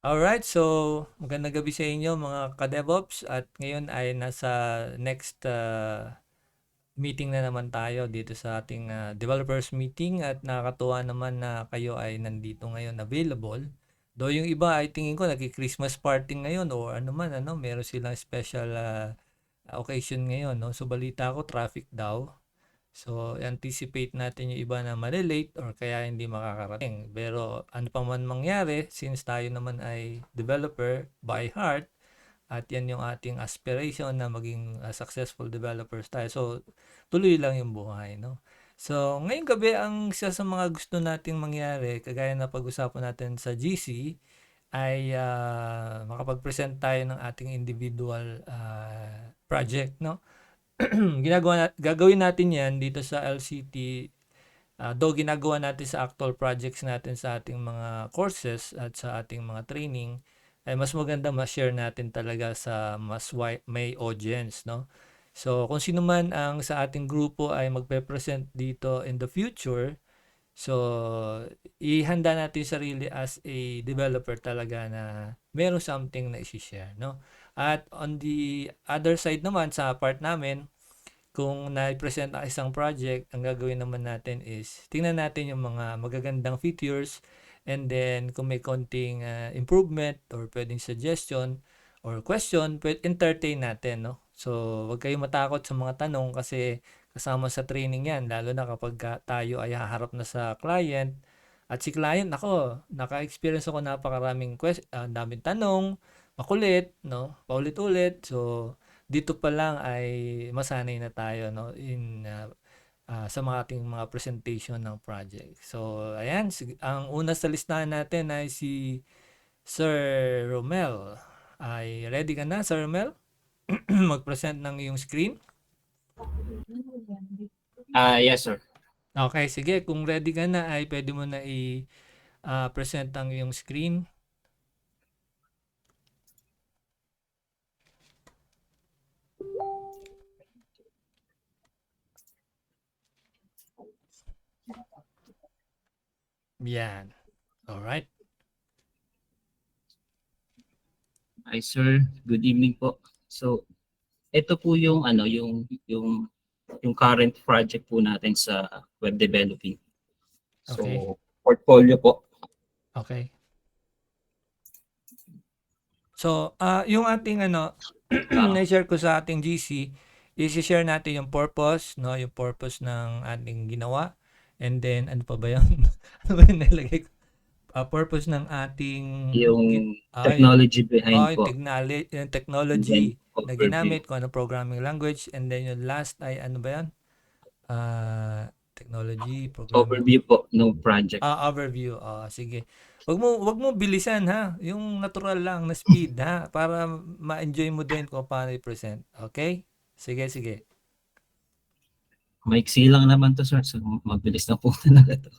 Alright, so magandang gabi sa inyo mga ka-DevOps at ngayon ay nasa next meeting na naman tayo dito sa ating developers meeting at nakakatuwa naman na kayo ay nandito ngayon available. Though yung iba ay tingin ko nagki-Christmas party ngayon o ano man meron silang special occasion ngayon, no? So balita ko traffic daw. So, anticipate natin yung iba na malilate or kaya hindi makakarating. Pero ano pa man mangyari, since tayo naman ay developer by heart, at yan yung ating aspiration na maging successful developers tayo. So, tuloy lang yung buhay, no? So, ngayong gabi, ang isa sa mga gusto nating mangyari, kagaya na pag-usapan natin sa GC, ay makapag-present tayo ng ating individual project, no? Gagawin natin yan dito sa LCT, though ginagawa natin sa actual projects natin sa ating mga courses at sa ating mga training, ay mas maganda ma-share natin talaga sa mas may audience, no? So, kung sino man ang sa ating grupo ay magpe-present dito in the future, so ihanda natin sarili as a developer talaga na meron something na i-share, no? At on the other side naman, sa part namin, kung na-present ang isang project, ang gagawin naman natin is tingnan natin yung mga magagandang features, and then kung may konting improvement or pwedeng suggestion or question, entertain natin, no? So, wag kayong matakot sa mga tanong kasi kasama sa training yan, lalo na kapag tayo ay haharap na sa client. At si client, ako, naka-experience ako napakaraming daming tanong, makulit, no? Paulit-ulit. So, dito pa lang ay masanay na tayo, no, in sa mga ating mga presentation ng project. So ayan, ang una sa listahan natin ay si Sir Romel. Ay ready ka na, Sir Romel? Mag-present ng iyong screen? Yes, sir. Okay, sige. Kung ready ka na ay pwede mo na i-present ang iyong screen. Yan. Alright. Hi, sir. Good evening po. So, ito po yung yung current project po natin sa web developing. Okay. So, portfolio po. Okay. So, yung ating Ah, na-share ko sa ating GC, i-share natin yung purpose, no? Yung purpose ng ating ginawa. And then, ano pa ba yung, ano ba yung nilagay ko? Purpose ng ating, yung yung, technology behind po. yung And then, technology na overview. ginamit, kung ano programming language. And then, yung last ay, ano ba yan? Technology, programming. Overview po ng project. Overview. Sige. Wag mo bilisan ha. Yung natural lang na speed ha para ma-enjoy mo din kung paano i-present. Okay? Sige, sige. Maiksi lang naman to, sir. So, mabilis na po talaga to.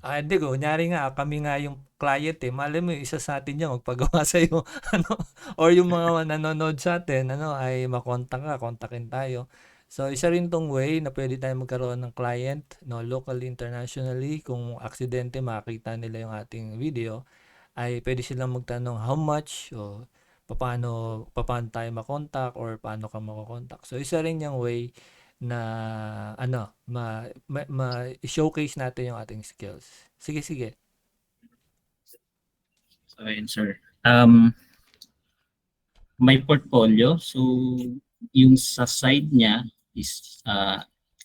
Hindi ko. Kunyari nga, kami nga yung client eh. Malay mo, isa sa atin yan, magpagawa sa'yo. Ano, or yung mga nanonood sa atin, ay makontak ka, kontakin tayo. So, isa rin tong way na pwede tayo magkaroon ng client, no, locally, internationally. Kung aksidente makita nila yung ating video, ay pwede silang magtanong how much o paano tayo makontak or paano ka makokontak. So isa rin yung way na showcase natin yung ating skills. Sige, sige. So, ayun, sir. May portfolio. So, yung sa side niya is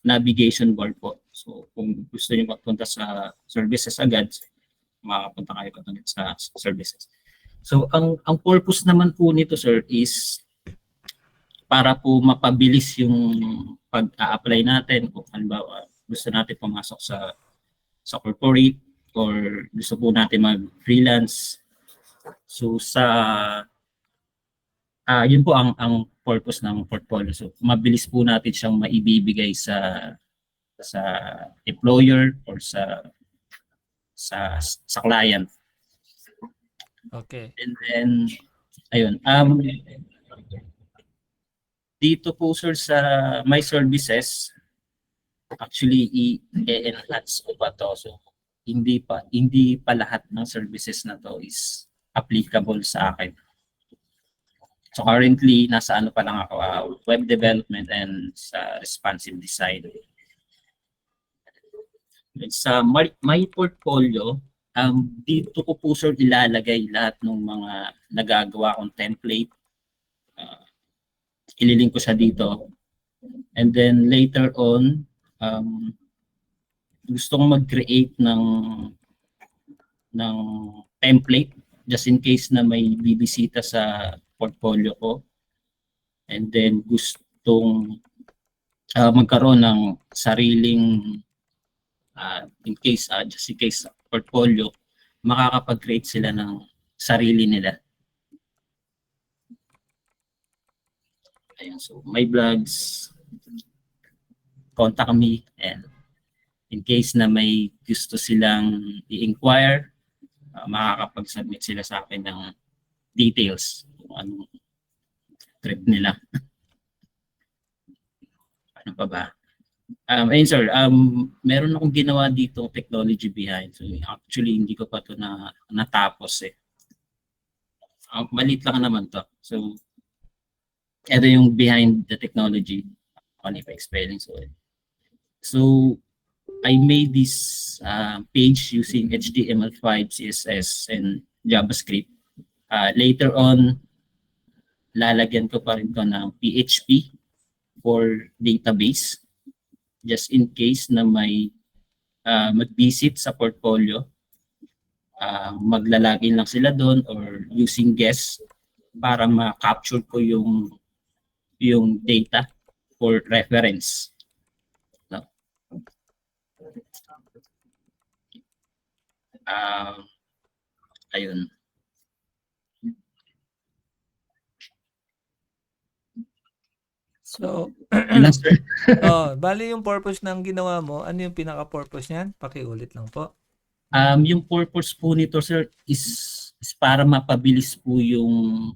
navigation bar po. So, kung gusto niyo magpunta sa services agad, makapunta kayo agad sa services. So, ang purpose naman po nito, sir, is para po mapabilis yung pag-a-apply natin kung halimbawa gusto natin pumasok sa corporate or gusto po natin mag-freelance. So, yun po ang purpose ng portfolio. So, mabilis po natin siyang maibibigay sa employer or sa client. Okay. And then ayun, dito po, sir, sa my services, actually i-enhance ko pa to. So, hindi pa lahat ng services na to is applicable sa akin. So currently, nasa ano pa lang ako, web development and sa responsive design. Sa my portfolio, dito ko po sir ilalagay lahat ng mga nagagawa kong template. Ililink ko siya dito. And then later on, gusto kong mag-create ng template just in case na may bibisita sa portfolio ko. And then gustong magkaroon ng sariling just in case portfolio, makakapag-create sila ng sarili nila. Ayan, so my blogs, contact me, and in case na may gusto silang i-inquire, makakapag-submit sila sa akin ng details kung anong trip nila. Ano pa ba? Ayun sir, meron akong ginawa dito technology behind. So actually hindi ko pa to natapos eh. Maliit lang naman to. So ito yung behind the technology. Ano pa explaining so I made this page using HTML5, CSS, and JavaScript. Later on, lalagyan ko pa rin ko ng PHP for database. Just in case na may mag-visit sa portfolio, maglalagin lang sila doon or using guests para ma-capture ko yung data for reference. No? Ayun. So, Ilan, sir? bali yung purpose ng ginawa mo, ano yung pinaka-purpose niyan? Pakiulit lang po. Yung purpose po nito, sir, is para mapabilis po yung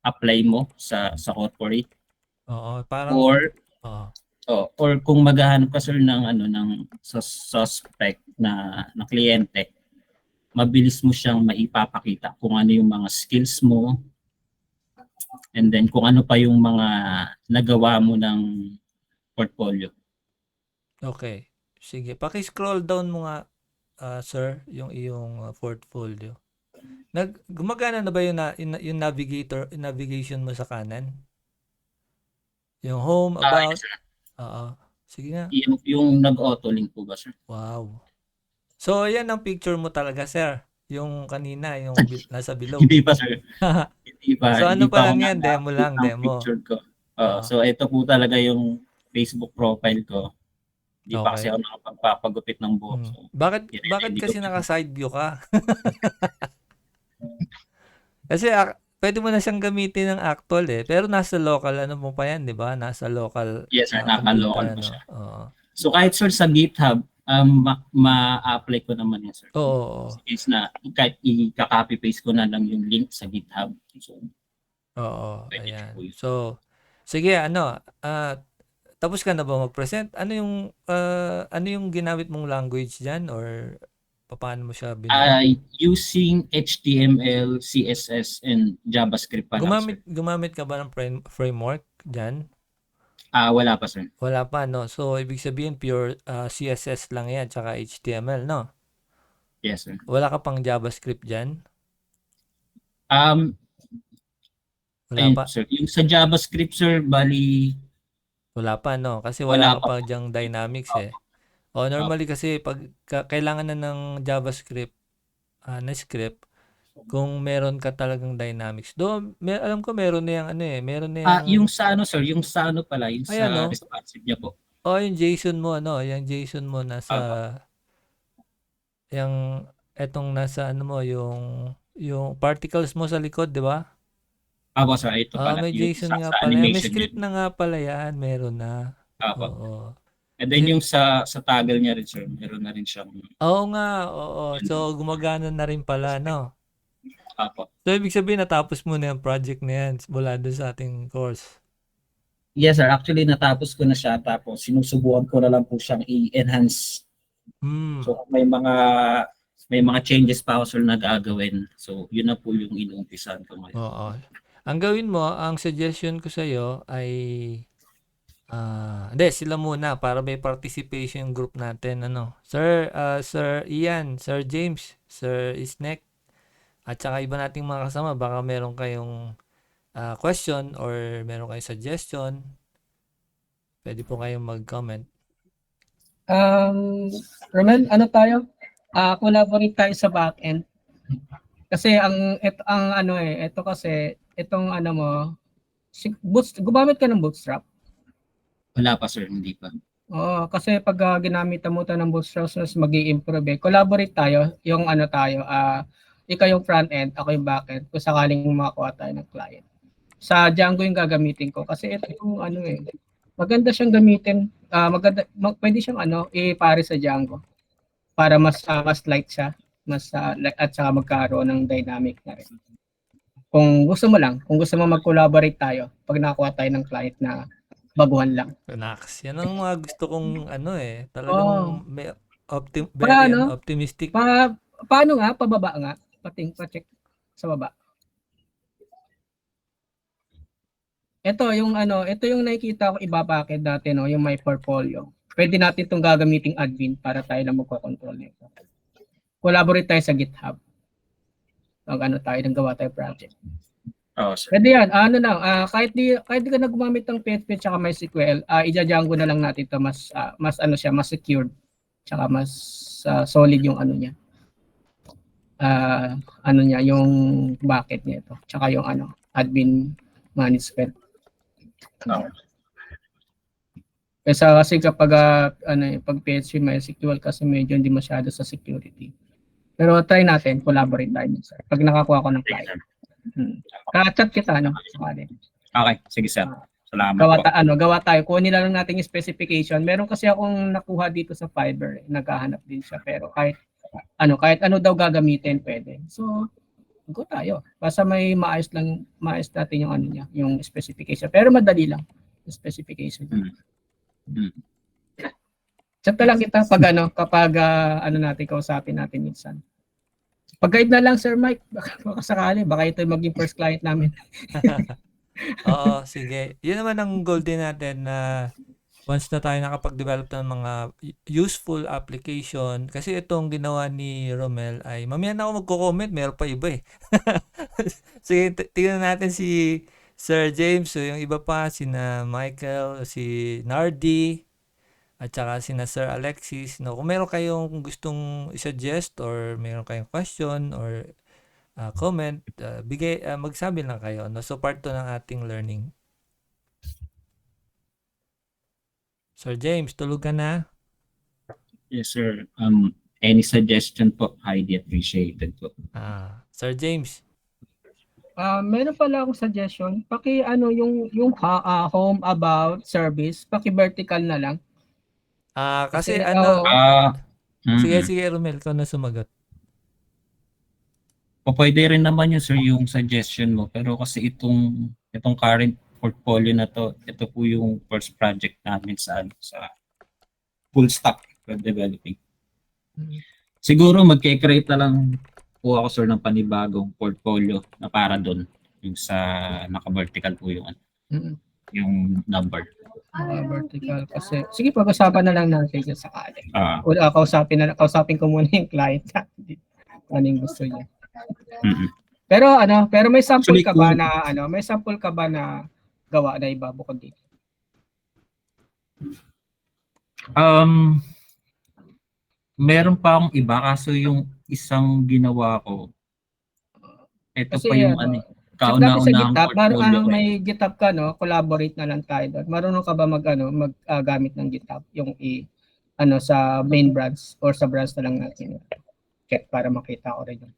apply mo sa corporate. Oo, parang or kung maghahanap ka sir ng suspect na kliyente, mabilis mo siyang maipapakita kung ano yung mga skills mo, and then kung ano pa yung mga nagawa mo ng portfolio. Okay. Sige, paki-scroll down mo nga sir yung iyong portfolio. Gumagana na ba yung navigation mo sa kanan? Yung home, about? Yes, sir. Oo. Sige nga. Yung nag-auto link po ba sir? Wow. So, yan ang picture mo talaga, sir. Yung kanina, yung nasa below. Hindi pa sir. Hindi pa. So, ano Hindi pa pa lang ako yan? Demo lang, ng demo. picture ko. So ito po talaga yung Facebook profile ko. Hindi pa kasi Okay. ako nakapagpapagupit ng buhok. So, Bakit hindi kasi ko- naka-side view ka? Kasi pwede mo na siyang gamitin ng actual eh. Pero nasa local, ano mo pa yan, di ba? Nasa local Yes sir, computer. naka-local pa Ano? siya. Oo. So kahit sir sa GitHub, ma-apply ko naman yan sir. Oo. Is na kahit i-copy paste ko na lang yung link sa GitHub. So, Oo. pwede Ayan. po yun. So, sige, tapos ka na ba mag-present? Ano yung ginamit mong language diyan or paano mo siya Using HTML, CSS, and JavaScript pa lang sir. Gumamit ka ba ng framework diyan? Wala pa sir. Wala pa, no? So, ibig sabihin pure CSS lang yan tsaka HTML, no? Yes sir. Wala ka pang JavaScript diyan? Wala Ayun pa? sir. Yung sa JavaScript sir, bali Wala pa, no? Kasi wala wala ka pa pa po. diyang dynamics eh. Normally kasi pag kailangan na ng JavaScript na script, kung meron ka talagang dynamics. Alam ko meron na yung meron na Yung sa ano sir, yung sa ano pala, yung ayan, sa no? responsive niya po. Yung JSON mo, yung JSON mo nasa, yung, etong nasa ano mo, yung particles mo sa likod, di ba? Apo sir, ito pala. May Yung JSON nga sa pala. May animation script niya. na nga pala yan. Meron na. Apo. Oo. And then Kasi- yung sa toggle niya rin sir, meron na rin siyang Oo nga, oo. So, gumagana na rin pala, no? apo. So, ibig sabihin, natapos mo na yung project na yan mula doon sa ating course. Yes sir, actually natapos ko na siya tapos sinusubukan ko na lang po siyang i-enhance. So kung may mga may mga changes pa ako sir na gagawin. So, yun na po yung inuumpisahan ko ngayon. Oo. Ang gawin mo, ang suggestion ko sa'yo ay hindi, sila muna para may participation group natin. Ano? Sir Ian, Sir James, Sir Isnek, at saka iba nating mga kasama, baka meron kayong question or meron kayong suggestion, pwede po kayong mag-comment. Romel, ano tayo? Collaborate tayo sa backend. Kasi ito kasi itong ano mo, gumamit ka ng Bootstrap. Wala pa sir, hindi pa. Oo, kasi pag ginamit mo ito ng Bootstrap, mas mag-i-improve. Collaborate tayo, yung ano tayo, ikaw yung front end, ako yung back end, kung sakaling makakuha tayo ng client. Sa Django yung gagamitin ko kasi ito yung maganda siyang gamitin. Pwede siyang ipare sa Django para mas light siya, at saka magkaroon ng dynamic na rin. Kung gusto mo mag-collaborate tayo pag nakakuha tayo ng client na baguhan lang. Relax. Yan ang mga gusto kong talagang may optimistic. Paano nga? Pababa nga. Pa-check sa baba. Ito yung nakikita ko ibabakit natin, yung my portfolio. Pwede natin itong gagamiting admin para tayo lang magko-control nito. Collaborate tayo sa GitHub. Gawa tayo project. Oo sir. Pwede yan. Kahit di ka na gumamit ng PHP at MySQL, i-Django na lang natin ito mas secured. Tsaka mas solid yung yung bucket niya ito. Tsaka yung admin management. Oo. Kasi kapag pag PHP MySQL kasi medyo hindi masyado sa security. Pero try natin, collaborate tayo sir. Pag nakakuha ko ng client. Ka-chat kita sakali. Okay, sige sir. Salamat po. Gawa tayo. Kunin lang natin yung specification. Meron kasi akong nakuha dito sa Fiverr, naghahanap din siya pero kahit ano daw gagamitin pwede. So, go tayo. Basta may maayos natin yung yung specification. Pero madali lang yung specification. Chat na lang kita kapag natin kausapin natin minsan. Pag-guide na lang Sir Mike, baka sakali, baka ito yung maging first client namin. Oo, sige. Yun naman ang goal din natin na once na tayo nakapag-develop ng mga useful application, kasi itong ginawa ni Romel ay, mamaya na ako magko-comment, meron pa iba eh. Sige, tingnan natin si Sir James, so yung iba pa, sina Michael, si Nardi, at saka sina Sir Alexis. No, kung meron kayong gustong i-suggest or meron kayong question or comment, magsabi lang kayo. No? So, part 2 ng ating learning. Sir James, tulog ka na? Yes sir. Any suggestion po, highly appreciated po. Sir James. Meron pala akong suggestion. Yung home about service, vertical na lang. Kasi sige Romel, ikaw na sumagot. Pwede rin naman yun sir yung suggestion mo, pero kasi itong current portfolio na to, ito po yung first project namin sa full stack web developing. Siguro magke-create na lang po ako sir ng panibagong portfolio na para doon, yung sa naka-vertical po yung number. Vertical kasi sige, pag-usapan na lang natin sa sakali. Kausapin ko muna yung client ano yung gusto niya. Pero may sample Actually, ka ba na gawa na iba bukod dito? Meron pa akong iba kaso yung isang ginawa ko, ito kasi, pa yung kauna-unahang portfolio. May GitHub ka, collaborate na lang tayo doon. Marunong ka ba gamit ng GitHub yung sa main branch or sa branch na lang natin check para makita ko rin yung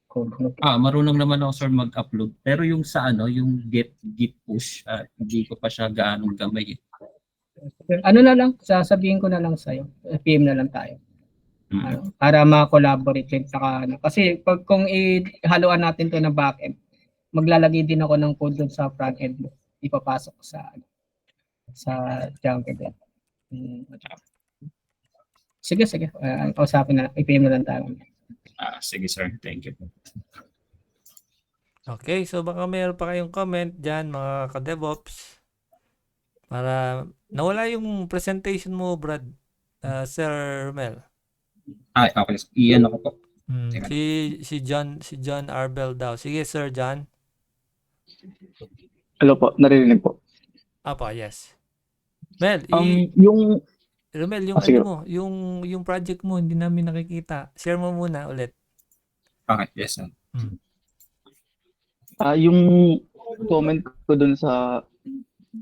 code. Marunong naman ako sir mag-upload, pero yung sa yung git push, hindi ko pa siya gaano gamay. Na lang, sasabihin ko na lang sa'yo, PM na lang tayo. Para ma-collaborate din kasi kung ihaluan natin to ng backend, maglalagay din ako ng code dun sa front end mo. Ipapasok ko sa Django din. Sige. Kausapin na lang. I-PM na lang tayo. Sige sir, thank you po. Okay, so baka mayroon pa kayong comment dyan mga ka-DevOps para nawala yung presentation mo, Brad. Sir Romel. Okay. Iyan ako po. Teka. Si John Arbel daw. Sige, Sir John. Hello po, naririnig po. Apa, yes. Mel, Yung, Romel, yung sige. yung project mo hindi namin nakikita. Share mo muna ulit. Okay, yes sir. yung comment ko dun sa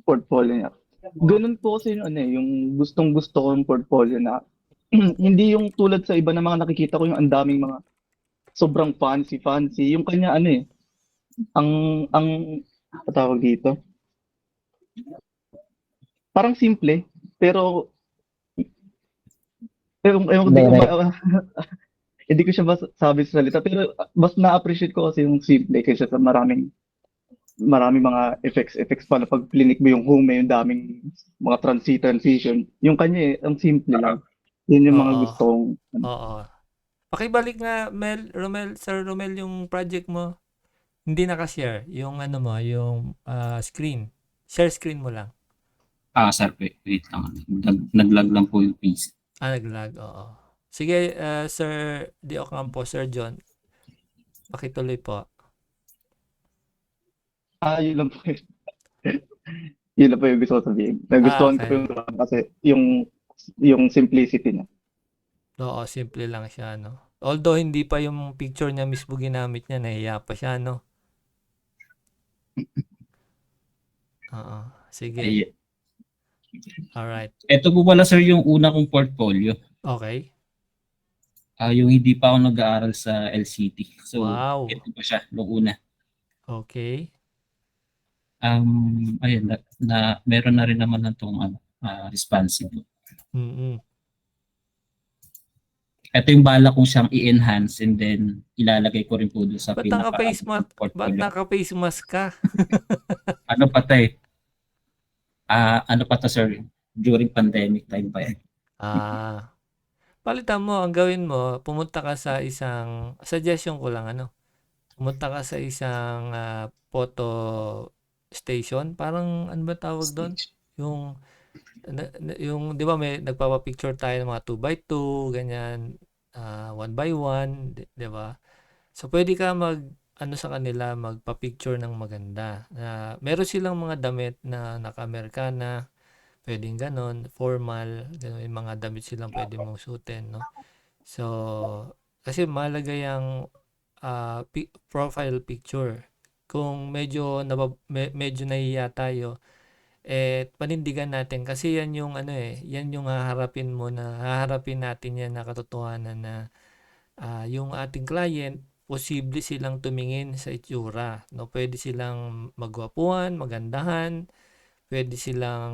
portfolio niya. Ganun po kasi yung, yung gustong-gusto ko yung portfolio na hindi yung tulad sa iba na mga nakikita ko yung ang daming mga sobrang fancy. Yung kanya ang tawag dito. Parang simple, pero hindi ko siya sabi sa salita, pero mas na-appreciate ko kasi yung simple kaysa sa maraming mga effects pa na pag clinic mo yung home, yung daming mga transition. Yung kanya ang simple lang. Yun yung mga Oo. gusto kong Oo. Pakibalik nga, Sir Romel, yung project mo. Hindi naka-share. Yung yung screen. Share screen mo lang. Sir, wait lang. Nag-lag lang po yung PC. Nag-lag, oo. Sige, Sir Di Ocampo, Sir John. Pakituloy po. yun lang po. Yun lang po yung gusto ko sabihin. Nagustuhan ko Okay. yung kasi yung simplicity niya. Oo, simple lang siya, no? Although hindi pa yung picture niya mismo ginamit niya, nahiya pa siya, no? Oo. Sige. Ay, Alright. ito po pala sir yung una kong portfolio. Okay. Yung hindi pa ako nag-aaral sa LCT. So, Wow. ito pa siya, nung una. Okay. Ayun, meron na rin naman na itong responsive. Mm-mm. Ito yung bala kong siyang i-enhance and then ilalagay ko rin po doon sa Ba't naka-face mask? Ba't portfolio. naka-face mask ka? Ano pa to eh? Ano pa to sir? During pandemic time pa yan. Palitan mo, ang gawin mo, pumunta ka sa isang, suggestion ko lang, pumunta ka sa isang photo station, parang, ano ba tawag doon? Yung, di ba may nagpapapicture tayo ng mga 2x2, ganyan, 1x1, di ba? So, pwede ka sa kanila, magpa-picture ng maganda. Meron silang mga damit na naka-Americana, pwedeng ganon, formal, ganon, yung mga damit silang pwede mong suotin, no? So, kasi mahalaga yung profile picture. Kung medyo nahihiya tayo, panindigan natin kasi yan yung yan yung haharapin natin yan na katotohanan na yung ating client, posible silang tumingin sa itsura, no? Pwede silang magwapuhan, magandahan, pwede silang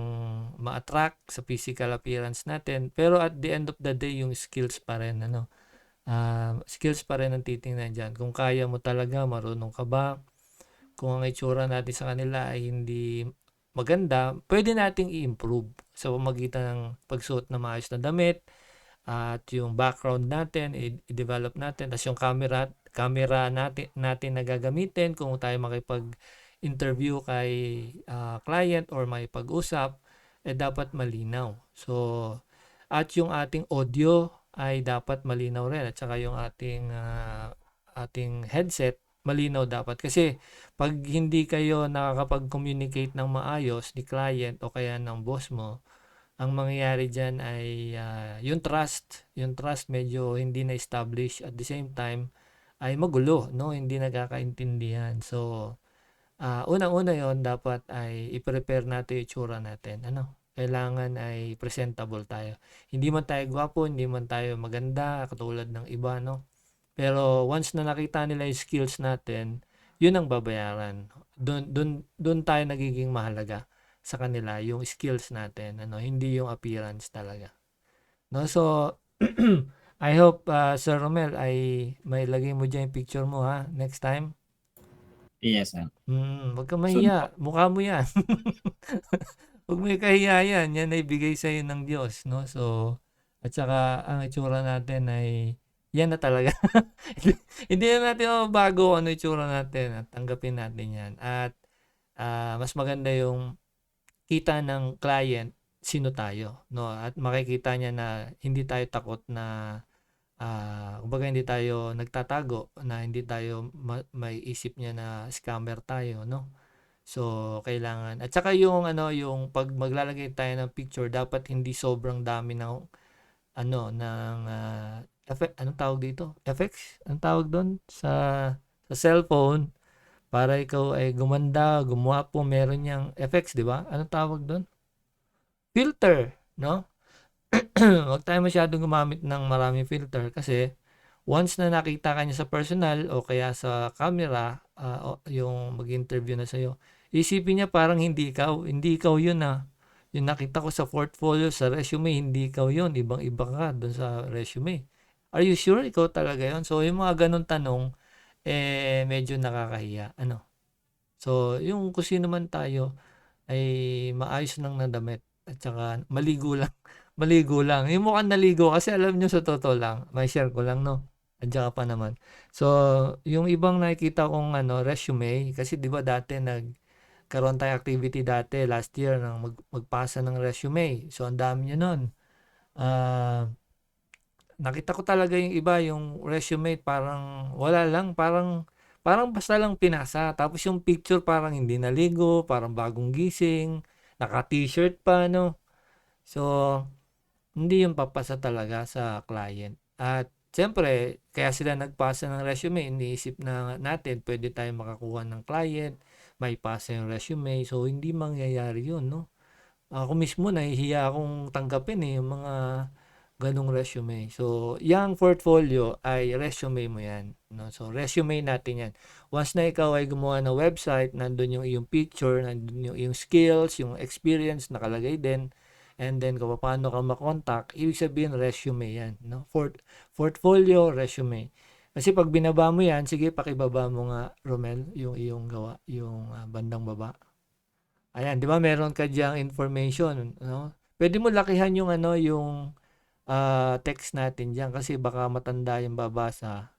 ma-attract sa physical appearance natin, pero at the end of the day yung skills pa rin skills pa rin ang titingnan dyan. Kung kaya mo talaga, marunong ka ba, kung ang itsura natin sa kanila ay hindi maganda, pwede nating i-improve sa pamamagitan ng pagsuot ng maayos na damit at yung background natin i-develop natin, tapos yung camera natin na gagamitin kung tayo makipag-interview kay client or may pag-usap, dapat malinaw. So, at yung ating audio ay dapat malinaw rin, at saka yung ating headset malinaw dapat, kasi pag hindi kayo nakakapag-communicate ng maayos ni client o kaya ng boss mo, ang mangyayari dyan ay yung trust medyo hindi na-establish, at the same time ay magulo, no? Hindi nagkakaintindihan. So, unang-una yon, dapat ay i-prepare natin yung itsura natin. Kailangan ay presentable tayo. Hindi man tayo gwapo, hindi man tayo maganda katulad ng iba, no? Pero once na nakita nila yung skills natin, yun ang babayaran. Doon tayo nagiging mahalaga sa kanila, yung skills natin, hindi yung appearance talaga. No, so I hope Sir Romel ay may lagay mo diyan yung picture mo, ha, next time. Yes sir. Wag ka mahiya, mukha mo yan. Huwag may kahiya yan ay bigay sa iyo ng Diyos, no? So, at saka ang itsura natin ay yan na talaga. Hindi hindi na natin mababago kung ano itsura natin at tanggapin natin yan. At mas maganda yung kita ng client sino tayo, no? At makikita niya na hindi tayo takot na kumbaga hindi tayo nagtatago, na hindi tayo may isip niya na scammer tayo, no? So kailangan at saka yung ano, yung 'pag maglalagay tayo ng picture dapat hindi sobrang dami ng ano, ng anong tawag dito? Effects? Anong tawag doon sa cellphone para ikaw ay gumanda, gumwapo, meron niyang effects, 'di ba? Anong tawag doon? Filter, no? Huwag tayo masyadong gumamit ng maraming filter kasi once na nakita ka niya sa personal o kaya sa camera, yung mag-interview na sa'yo, isipin niya parang hindi ikaw yun Yung nakita ko sa portfolio, sa resume, hindi ikaw yun, ibang-iba ka dun sa resume. Are you sure ikaw talaga yun? So, yung mga ganun tanong, medyo nakakahiya. Ano? So, yung kung sino man tayo, ay maayos lang na damit at saka maligo lang. Maligo lang. Yung mukhang naligo kasi alam nyo sa totoo lang, may share ko lang, no? At saka pa naman. So, yung ibang nakikita kong ano, resume, kasi di ba dati nagkaroon tayo activity dati last year ng magpasa ng resume. So, ang dami nyo nun. Nakita ko talaga yung iba, yung resume parang wala lang, parang basta lang pinasa. Tapos yung picture parang hindi naligo, parang bagong gising, naka-t-shirt pa, no? So, hindi yung papasa talaga sa client. At siyempre, kaya sila nagpasa ng resume, iniisip na natin pwede tayong makakuha ng client, may pasa yung resume. So, hindi mangyayari yun, no? Ako mismo nahihiya akong tanggapin yung mga ganong resume. So, yung portfolio ay resume mo yan, no? So, resume natin yan. Once na ikaw ay gumawa ng website, nandun yung iyong picture, nandun yung skills, yung experience, nakalagay din. And then, kung paano ka makontakt, ibig sabihin resume yan, no? Portfolio, resume. Kasi pag binaba mo yan, sige, pakibaba mo nga, Romel, yung iyong gawa, yung bandang baba. Ayan, 'di ba meron ka diyang information, no? Pwede mo lakihan yung ano, yung text natin diyan kasi baka matanda yung babasa.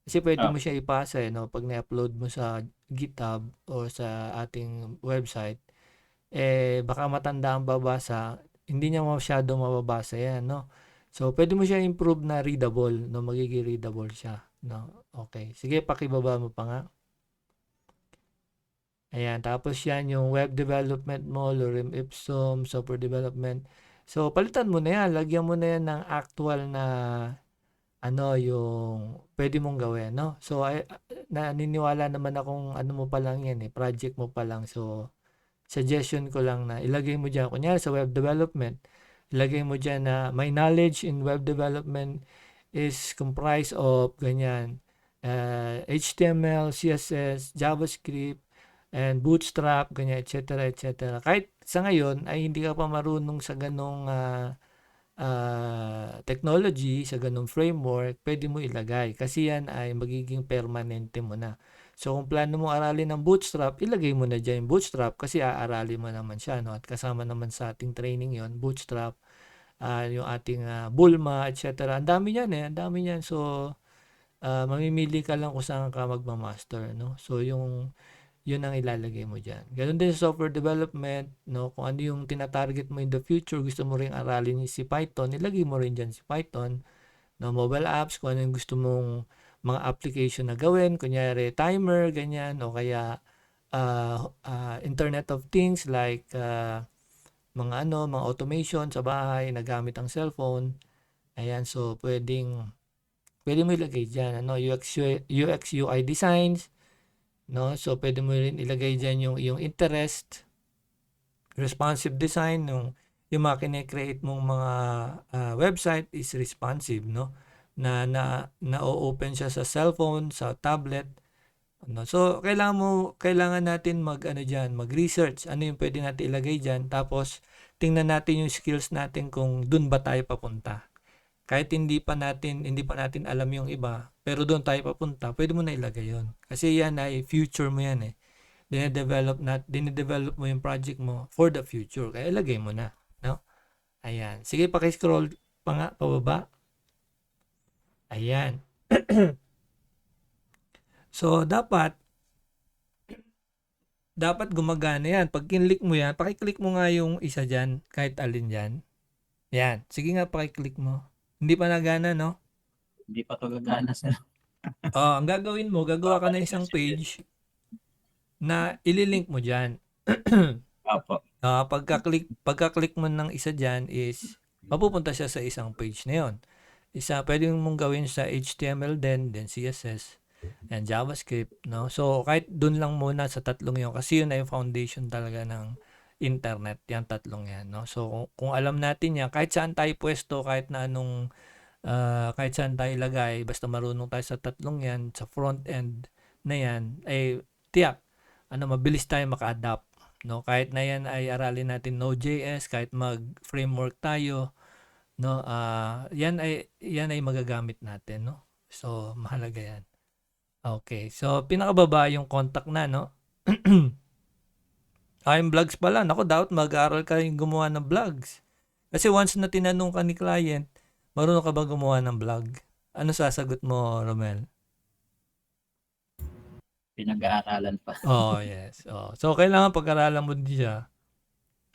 Kasi pwede Ah, mo siya ipasa, no? Pag na-upload mo sa GitHub o sa ating website, baka matanda ang babasa, hindi niya masyadong mababasa yan, no? So, pwede mo siya improve na readable, no? Magiging readable siya, no? Okay. Sige, pakibaba mo pa nga. Ayan, tapos yan yung web development mo, lorem ipsum, software development. So, palitan mo na yan. Lagyan mo na yan ng actual na ano yung pwede mong gawin, no? So, naniniwala naman akong ano mo pa lang yan project mo pa lang. So, suggestion ko lang na ilagay mo dyan, kunyari sa web development, ilagay mo dyan na my knowledge in web development is comprised of ganyan, HTML, CSS, JavaScript, and Bootstrap, ganyan, etc. etc. Kahit sa ngayon ay hindi ka pa marunong sa ganong technology, sa ganong framework, pwede mo ilagay kasi yan ay magiging permanente mo na. So kung plano mo aralin ng Bootstrap, ilagay mo na dyan yung Bootstrap kasi aaralin mo naman siya, no? At kasama naman sa ating training yon Bootstrap, yung ating Bulma, etc. Ang dami niyan ang dami niyan. So mamimili ka lang kung saan ka magma-master, no? So yun ang ilalagay mo dyan. Ganun din sa software development, no? Kung ano yung tinatarget mo in the future, gusto mo ring aralin si Python, ilagay mo rin dyan si Python. No? Mobile apps, kung ano yung gusto mong mga application na gawin, kunyari timer, ganyan, o kaya Internet of Things like mga automation sa bahay na gamit ang cellphone. Ayan, so pwede mo ilagay dyan, UX UI designs, no? So pwede mo rin ilagay diyan yung interest, responsive design, yung mga kine-create mong mga website is responsive, no? Na-open siya sa cellphone, sa tablet, no? So kailangan natin mag-research, ano yung pwede natin ilagay diyan, tapos tingnan natin yung skills natin kung dun ba tayo papunta. Kahit hindi pa natin alam yung iba, pero doon tayo papunta, pwede mo na ilagay yon. Kasi yan ay future mo yan Dine-develop mo yung project mo for the future. Kaya ilagay mo na, no? Ayan. Sige, paki-scroll pa nga, pababa. Ayan. So, dapat gumagana yan. Pag kinlik mo yan, pakiclick mo nga yung isa dyan, kahit alin dyan. Yan. Sige nga, pakiclick mo. Hindi pa nagana, no? Hindi pa to gagana sir. Ang gagawin mo, gagawa ka ng isang page na ililink mo dyan. Opo. Pagka-click mo ng isa dyan is, mapupunta siya sa isang page na yon. Pwede mong gawin sa HTML then CSS, and JavaScript, no? So, kahit dun lang muna sa tatlong yun, kasi yun ay yung foundation talaga ng internet, yan tatlong yan, no? So, kung alam natin yan, kahit saan tayo pwesto, kahit kahit saan tayo ilagay, basta marunong tayo sa tatlong yan, sa front end na yan, ay tiyak, mabilis tayo maka-adapt, no? Kahit na yan ay aralin natin Node.js, kahit mag-framework tayo, no? Yan ay magagamit natin, no? So, mahalaga yan. Okay, so pinakababa yung contact na, no? Yung vlogs pala. Naku, dapat mag-aaral ka yung gumawa ng vlogs. Kasi once na tinanong ka ni client, marunong ka ba gumawa ng vlog? Ano sasagot mo, Romel? Pinag-aaralan pa. Oh, yes. Oh. So, kailangan pag-aralan mo din siya.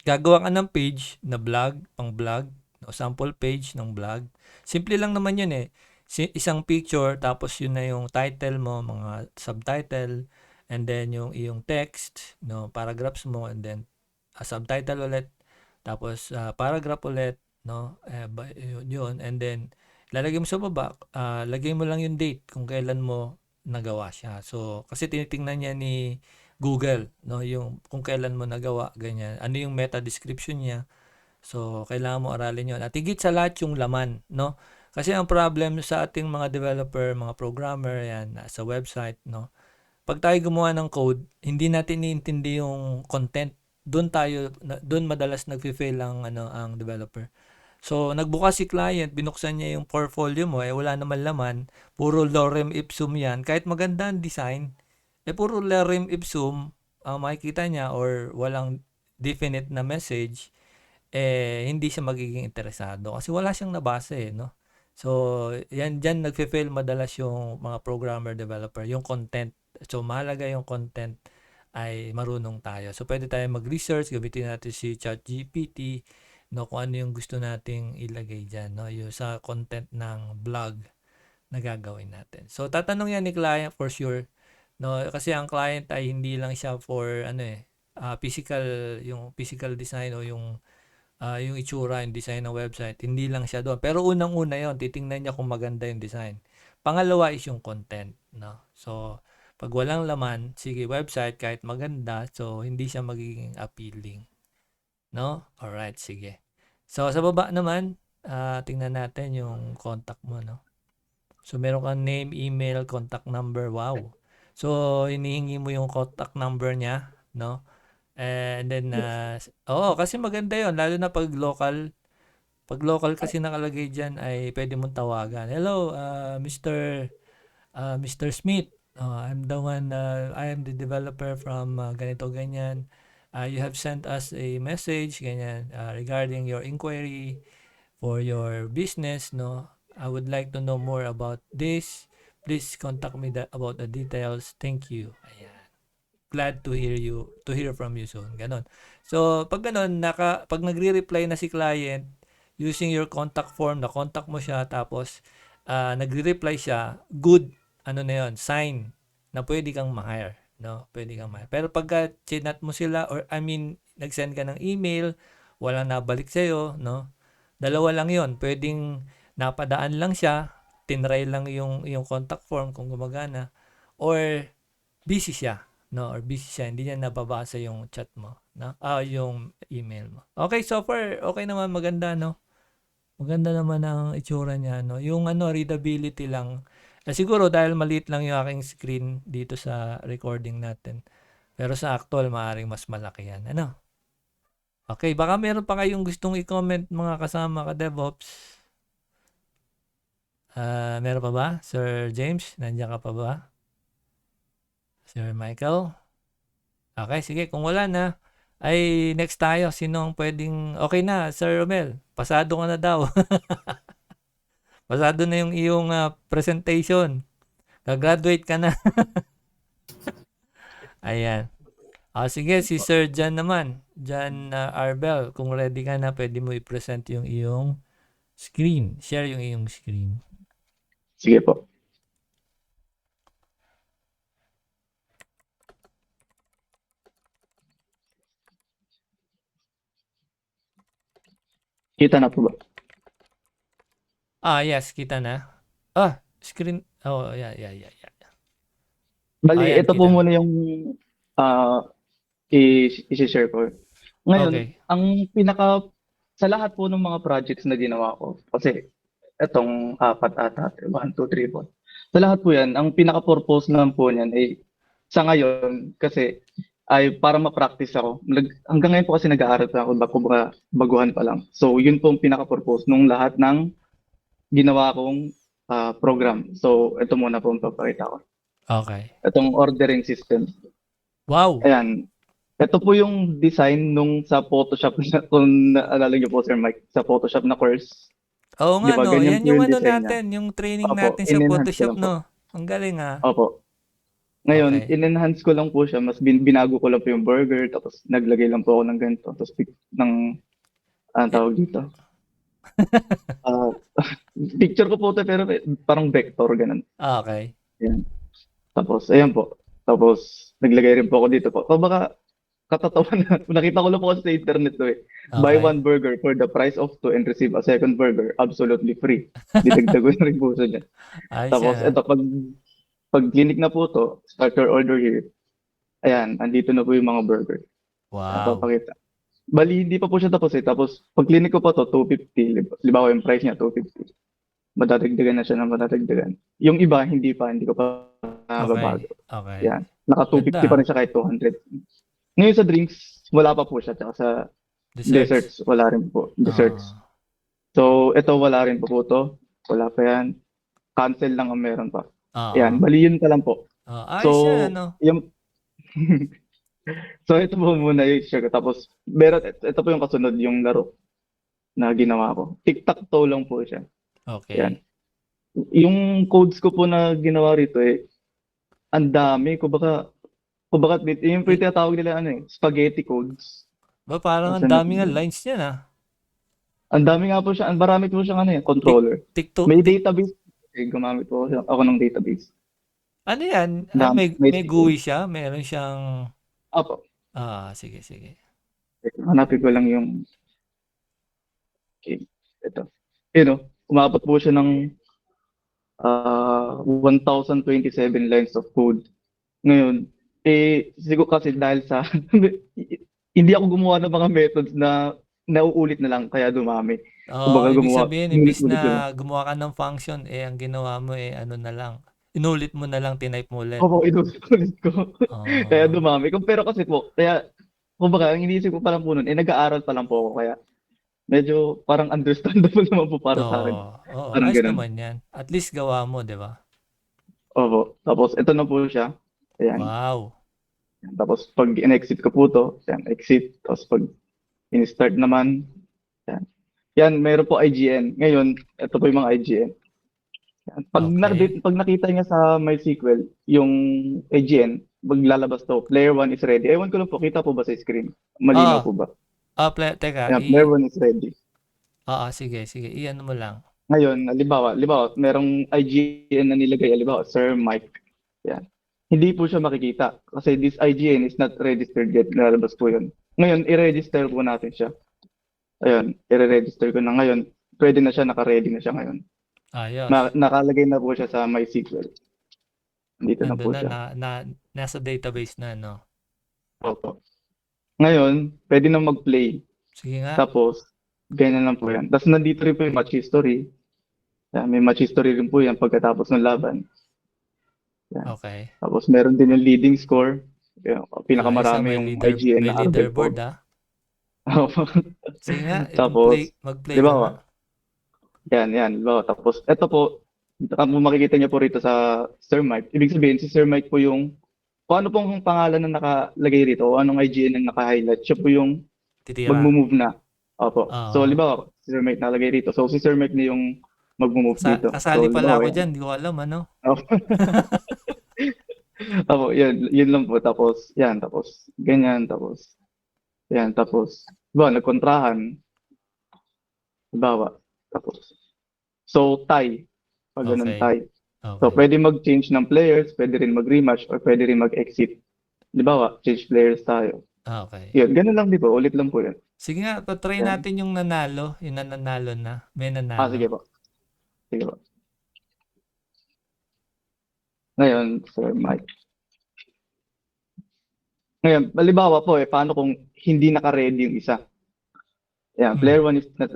Gagawa ka ng page na vlog, pang vlog, no? Sample page ng vlog. Simple lang naman yun eh. Isang picture, tapos yun na yung title mo, mga subtitle, and then yung iyong text, no, paragraphs mo, and then subtitle ulit, tapos paragraph ulit, no, yun, and then lalagay mo sa baba, lagay mo lang yung date kung kailan mo nagawa siya. So, kasi tinitingnan niya ni Google, no, yung kung kailan mo nagawa, ganyan. Ano yung meta description niya. So, kailangan mo aralin yun. At higit sa lahat yung laman, no? Kasi ang problem sa ating mga developer, mga programmer, yan, sa website, no? Pag tayo gumawa ng code, hindi natin iintindi yung content. Doon madalas nagfe-fail ang developer. So, nagbukas si client, binuksan niya yung portfolio mo, wala naman laman, puro lorem ipsum yan. Kahit maganda ang design, puro lorem ipsum, ang makikita niya or walang definite na message, hindi siya magiging interesado kasi wala siyang nabasa no? So, dyan nagfe-fail madalas yung mga programmer developer, yung content. So, mahalaga yung content ay marunong tayo. So, pwede tayo mag-research, gamitin natin si ChatGPT, no, kung ano yung gusto nating ilagay dyan, no, yung sa content ng blog na gagawin natin. So, tatanong yan ni client for sure, no, kasi ang client ay hindi lang siya for, yung physical design o yung itsura, yung design ng website, hindi lang siya doon. Pero unang-una yon, titingnan niya kung maganda yung design. Pangalawa is yung content, no? So, pag walang laman, sige, website kahit maganda, so hindi siya magiging appealing, no? Alright, sige. So, sa baba naman, tingnan natin yung contact mo, no? So, meron kang name, email, contact number, wow. So, hinihingi mo yung contact number niya, no? And then, kasi maganda yon, lalo na pag local. Pag local kasi nakalagay dyan ay pwede mong tawagan. Hello, Mr. Smith. I'm the one, I am the developer from ganito, ganyan. You have sent us a message, ganyan, regarding your inquiry for your business, no? I would like to know more about this. Please contact me about the details. Thank you. Ayan. Glad to hear from you soon. Ganon. So, pag ganon, pag nagre-reply na si client, using your contact form, na-contact mo siya, tapos nagre-reply siya, good, sign na pwede kang ma-hire. No? Pwede kang ma-hire. Pero pagka chinat mo sila, nag-send ka ng email, walang nabalik sa'yo, no? Dalawa lang yon, pwedeng napadaan lang siya, tinry lang yung contact form kung gumagana, or busy siya. No, or busy siya, hindi niya nababasa yung chat mo, no? Yung email mo. Okay, so far, okay naman, maganda, no? Maganda naman ang itsura niya, no? Yung readability lang. Siguro dahil maliit lang yung aking screen dito sa recording natin. Pero sa actual, maaaring mas malaki yan, ano? Okay, baka meron pa kayong gustong i-comment mga kasama ka DevOps. Meron pa ba? Sir James, nandiyan ka pa ba? Sir Michael? Okay, sige. Kung wala na, ay next tayo. Sino ang pwedeng... Okay na, Sir Romel. Pasado ka na daw. Pasado na yung iyong presentation. Gagraduate ka na. Ayan. Sige, si Sir Jan naman. Jan Arbel, kung ready ka na, pwede mo i-present yung iyong screen. Share yung iyong screen. Sige po. Kita na po ba? Yes, kita na. Screen. Oh, yeah. Bali, Ayan, ito po kita na. muna yung i-share ko. Ngayon, Okay. ang sa lahat po ng mga projects na ginawa ko, kasi itong 4 ata, 1, 2, 3, 4. Sa lahat po yan, ang pinaka-purpose lang po niyan ay sa ngayon, kasi ay para ma-practice ako. Hanggang ngayon po kasi nag-aaral pa ako, baguhan pa lang. So, yun po ang pinaka-purpose nung lahat ng ginawa kong program. So, ito muna po ang papakita ko. Okay. Itong ordering system. Wow. Ayan. Ito po yung design nung sa Photoshop, kung naalala niyo po, Sir Mike, sa Photoshop na course. Oo nga, Di ba, no? ganyan Yan po yung yung ano design niya. natin, yung training Opo, natin sa in-enhance ko Photoshop, lang po. no? Ang galing, Opo. Ngayon, Okay. in-enhance ko lang po siya. Mas binago ko lang po yung burger, tapos naglagay lang po ako ng ganito. Tapos anong tawag dito? Picture ko po ito, pero parang vector, ganun. Okay. Ayan. Tapos, ayan po. Tapos, naglagay rin po ako dito po. Baka katatawa na. Nakita ko lang po kasi sa internet to eh. Buy Okay. 1 burger for the price of 2 and receive a second burger absolutely free. Didagdag ko na rin po siya dyan. Ayos Tapos, yan, ito, pag clinic na po to, start your order here. Ayan, andito na po yung mga burger. Wow. Papakita. Bali, hindi pa po siya tapos eh. Tapos, pag clinic ko po to, 250. Libawa yung price niya, 250. Madadagdagan na siya ng madadagdagan. Yung iba, hindi ko pa nababago. Okay. Yan. Naka 250 pa rin siya kahit 200. Ngayon sa drinks, wala pa po siya. Tsaka sa desserts, wala rin po. Desserts. So, ito wala rin po to. Wala pa yan. Cancel lang ang meron pa. Yan, bali yun pa lang po. Ayos So, yan, ano? yung so, ito po muna yung share ko. Tapos, ito po yung kasunod, yung laro na ginawa ko. Tic-tac-toe lang po siya. Okay. Yan. Yung codes ko po na ginawa rito eh, ang dami. Kumbaga, yung po yung tinatawag nila spaghetti codes. Parang ang Nasaan dami nga natin? lines niyan, Ang dami nga po siya, ang marami po siyang controller. TikTok. May database. Gumamit po ako ng database. Ano yan? May May GUI siya? Meron siyang... Apo. Sige. Hanapin ko lang yung... Okay, ito. Umabot po siya ng 1,027 lines of code. Ngayon, siguro kasi dahil sa... hindi ako gumawa ng mga methods na nauulit na lang, kaya dumami. Ibig sabihin, imbis na gumawa ka ng function, ang ginawa mo ano na lang. Inulit mo na lang, tinype mo ulit. Opo, inulit ko. Kaya dumami. Pero kasi po, kumbaga, ang iniisip ko pa lang po nun, nag-aaral pa lang po ako, kaya medyo parang understandable naman po para sa akin. Parang Ayos ganun. naman yan. At least gawa mo, di ba? Opo. Tapos, ito na po siya. Ayan. Wow. Tapos, pag in-exit ko po to, ayan, exit. Tapos, pag in-start naman, ayan. Yan, meron po IGN. Ngayon, ito po yung mga IGN. Yan. Pag nakita niya sa MySQL, yung IGN, maglalabas to, player 1 is ready. Ewan ko lang po, kita po ba sa screen? Malinaw po ba? Teka. Yan, player 1 is ready. Sige. Iyan mo lang. Ngayon, halimbawa, merong IGN na nilagay, halimbawa, Sir Mike. Yan. Hindi po siya makikita kasi this IGN is not registered yet. Lalabas po yun. Ngayon, i-register po natin siya. Ayun, i-register ko na ngayon. Pwede na siya, naka-ready na siya ngayon. Ayos. Nakalagay na po siya sa MySQL. Dito na po Nandun siya. nasa database na, no? Opo. Ngayon, pwede na mag-play. Sige nga. Tapos, ganyan lang po yan. Tapos nandito rin po yung match history. Yan, may match history rin po yan pagkatapos ng laban. Yan. Okay. Tapos meron din yung leading score. Yung pinakamarami yung IGN may na arbit po. leaderboard, Opo. Sige nga. Tapos, mag-play di ba ka ba? nga. Yan. Diba? Tapos, ito po, kung makikita niyo po rito sa Sir Mike, ibig sabihin, si Sir Mike po yung, kung ano pong pangalan na nakalagay rito, o anong IGN na naka-highlight, siya po yung Titira. mag-move na. Opo. Oo. So, di ba, si Sir Mike nakalagay rito. So, si Sir Mike na yung mag-move dito. Kasali So, pala halimbawa ako yan. dyan, di ko alam ano. Opo, yun lang po. Tapos, yan, tapos, ganyan, tapos, yan, tapos, nagkontrahan, halimbawa, tapos, so, tie, pag ganun, Okay. tie. So, Okay. pwede mag-change ng players, pwede rin mag-rematch, or pwede rin mag-exit. Halimbawa, change players tayo. Okay. Yun, ganun lang, di ba? Ulit lang po yun. Sige nga, patry Yan. natin yung nanalo. Yung nanalo na. May nanalo. Sige po. Sige po. Ngayon, Sir Mike. Ngayon, halimbawa po, paano kung hindi naka-ready yung isa? Yan, player 1 is not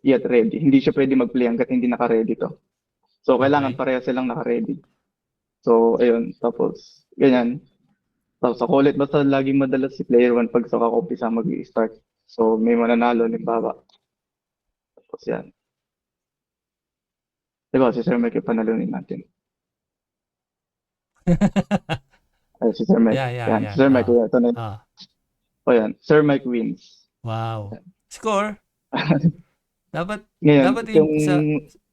yet ready. Hindi siya pwede mag-play hanggat hindi naka-ready to. So, kailangan Okay. pareha silang naka-ready. So, ayun, tapos, ganyan. Tapos, ako ulit, basta laging madalas si player 1 pag sa kakopisa mag-i-start. So, may mananalo, halimbawa. Tapos, yan. Diba, si Sir Mike yung panalunin natin. Ay, si Sir Mike. Yan, si Sir Mike, ito na. Ah, O yan, Sir Mike wins. wow. Score. Dapat Ngayon, dapat yung...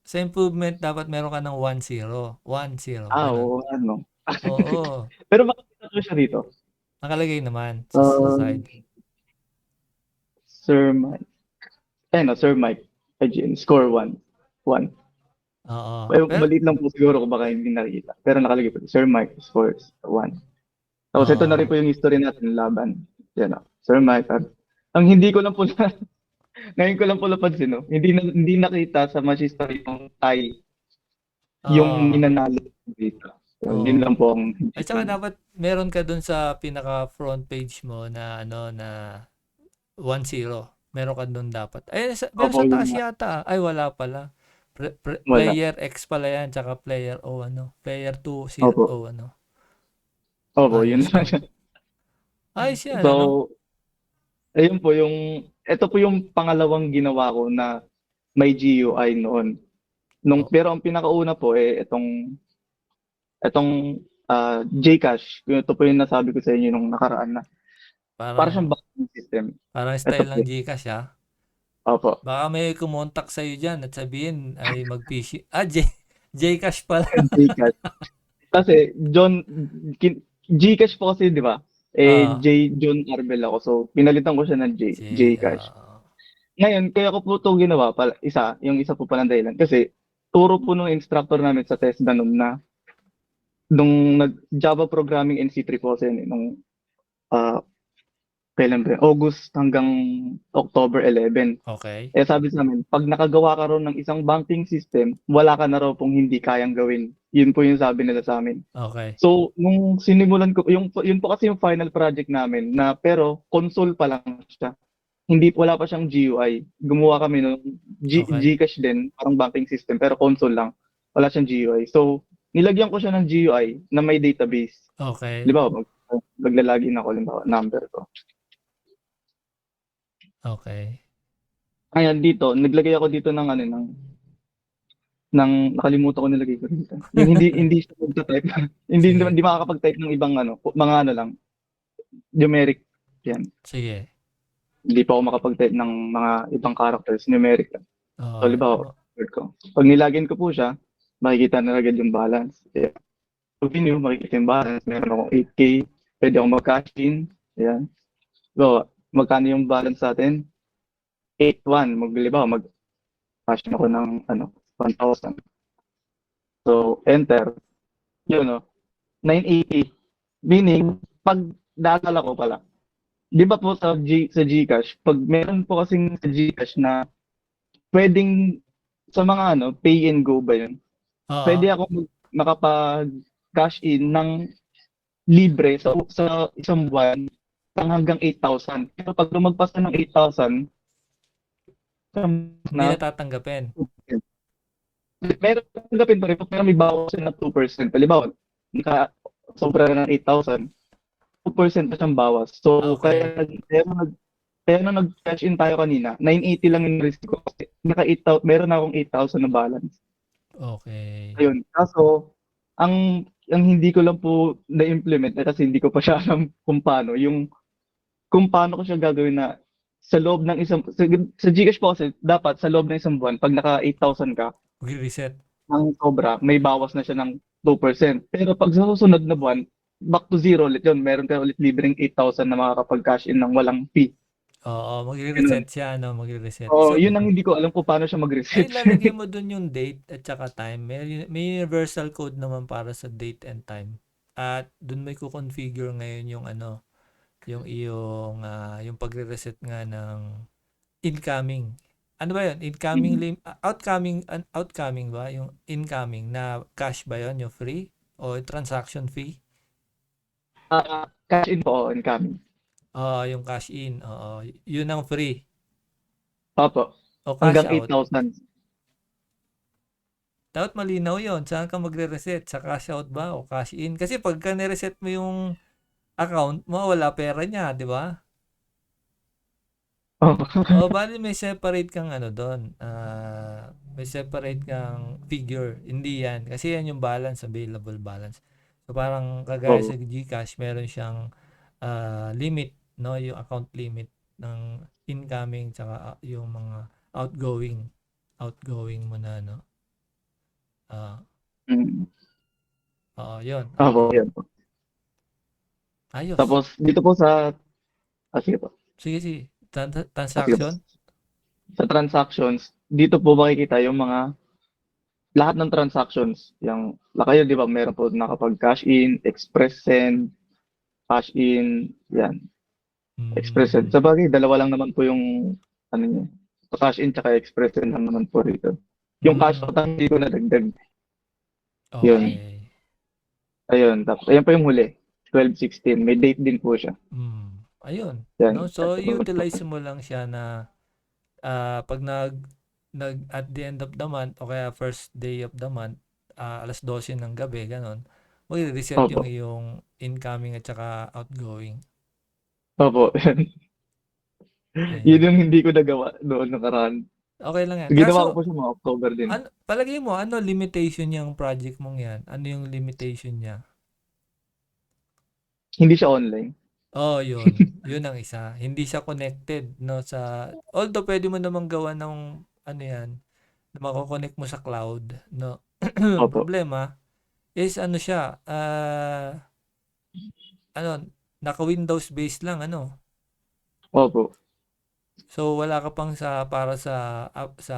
sa improvement dapat meron ka ng 1-0. 1-0. Ah, ganun. oo, ano. Oo. Pero makikita ko siya dito. Nakalagay naman sa side. Sir Mike. Sir Mike. IGN. Score 1. 1. Oo. Pero Pero, maliit lang po siguro kung baka hindi nakikita. Pero nakalagay po. Sir Mike scores 1. Tapos ito na rin po yung history natin ng laban. Yan o. Sir Mike. Ang hindi ko lang po na, ngayon ko lang po napansin, no? Hindi nakita sa match history yung tie. Yung minanalo dito. So, Oo. yun lang po ang... at saka dapat meron ka dun sa pinaka front page mo na na 1-0. Meron ka dun dapat. Pero Opo, sa yun taas nga. yata. Ay, wala pala. Wala. Player X pala yan, tsaka player O Player 2, 0, Opo. ano. Opo, yun Ayos lang to. siya. Ayos yan, So, ano? ayun po ito po yung pangalawang ginawa ko na may GUI noon. Pero ang pinakauna po itong Gcash. Ito po yung nasabi ko sa inyo nung nakaraan na. Para siyang banking system. Parang Ito style po. ng Gcash, ha? Opo. Baka may kumontak sa'yo dyan at sabihin ay mag-PC. Gcash pala. Gcash. Kasi Gcash po kasi, di ba? John Arbel ako. So, pinalitan ko siya ng Gcash. Ngayon, kaya ko po ito ginawa, yung isa po palang dahilan. Kasi, turo po nung instructor namin sa TESDA nung nag-Java Programming NC3 po kasi nung kailan ba? August hanggang October 11. Okay. Sabi sa namin, pag nakagawa ka ron ng isang banking system, wala ka na raw pong hindi kayang gawin. Yun po yung sabi nila sa amin. Okay. So, nung sinimulan ko, yun po kasi yung final project namin, pero console pa lang siya. Wala pa siyang GUI. Gumawa kami ng Gcash din, parang banking system, pero console lang. Wala siyang GUI. So, nilagyan ko siya ng GUI na may database. Okay. Di ba? Maglalagin ako, limbawa, number ko. Okay. Ayan, dito, naglagay ako dito ng nakalimutan ko nilagay ko dito. Yung hindi siya magta-type. hindi makakapag-type ng ibang mga lang, numeric. Yan. Sige. Hindi pa ako makapag-type ng mga ibang characters, numeric lang. Oo. So, halimbawa, ko. Pag nilagin ko po siya, makikita na agad yung balance. Yeah. Continue, makikita yung balance. Meron akong 8K, pwede akong mag-cash in. Ayan. So, magkano yung balance natin? 8,100. Mag-cash in ako ng 1,000. So, enter. Yun, 980. Meaning, pag daalala ko pala, di ba po sa Gcash, pag meron po kasing sa Gcash na pwedeng sa mga pay and go ba yun? Oo. Pwede ako makapag-cash in ng libre sa isang buwan hanggang 8,000. Pero pag lumagpas na ng 8,000, Hindi natatanggapin. meron tanggapin pa rin, pero may bawas na 2%. Halimbawa, sobra na ng 8,000, 2% pa siyang bawas. So, Okay. kaya nung nag-cash in tayo kanina, 980 lang yung risk ko. Kasi meron na akong 8,000 na balance. Okay. Ayun. Kaso, ang hindi ko lang po na-implement kasi hindi ko pa siya alam kung paano. Kung paano ko siya gagawin na sa loob ng sa Gcash po kasi, dapat sa loob ng isang buwan, pag naka 8,000 ka, Magre-reset. ng sobra, may bawas na siya ng 2%. Pero pag sa susunod na buwan, back to zero ulit yun. Meron ka ulit libreng 8,000 na makakapag-cash in ng walang fee. Oo, magre-reset Ganun. siya, ano, magre-reset. So, So, yun ang hindi ko alam kung paano siya ay mag-reset. lalagay mo dun yung date at saka time. May universal code naman para sa date and time. At dun may ko-configure ngayon yung ano, yung pagre-reset nga ng incoming. Ano ba 'yun? Outcoming ba? Yung incoming na cash ba 'yun, yung free o transaction fee? Cash in po, incoming. Oo, yung cash in. Oo, 'yun ang free Opo, o cash hanggang out. 8,000. Dapat malinaw 'yon. Saan ka magre-reset? Sa cash out ba o cash in? Kasi pagka ni-reset mo yung account, mawawala pera niya, 'di ba? Opo. O bali may separate kang ano doon. May separate kang figure. Hindi 'yan kasi 'yan yung balance, available balance. So parang kagaya Oo. sa GCash, meron siyang limit, no, yung account limit ng incoming tsaka yung mga outgoing mo na, no. Ah, Mm. oo, 'yun. Opo, Oo. yun po. Ayos. Tapos, dito po sa, sige po. Sige, sige. Sige po. Transaction? Sa transactions, dito po makikita yung mga lahat ng transactions. Yung, kayo, di ba, meron po nakapag-cash in, express send, cash in, yan. Express send. Hmm. Sa bagay, dalawa lang naman po yung, ano niya, cash in tsaka express send lang naman po rito. Yung cash out, ang hindi ko nadagdag. Yun. Okay. Ayun. Tapos, ayun po yung huli. 12/16. May date din po siya. Ayun, Yan. no? So utilize mo lang siya na pag at the end of the month o kaya first day of the month, 12:00 ng gabi, ganon, magre-reset yung Opo. iyong incoming at saka outgoing. Opo. Yun Ayan. yung hindi ko nagawa noon nakaraan. Okay lang yan. Ginawa ko Kaso, po siya mga October din. palagay mo, ano limitation yung project mong yan? Ano yung limitation niya? Hindi siya online. Oh, yun. Yun ang isa. Hindi siya connected, no, although pwede mo namang gawa ng ano yan, na mako-connect mo sa cloud, no. Opo. Problema is ano siya, ano, naka-Windows based lang, ano. Opo. So wala ka pang para sa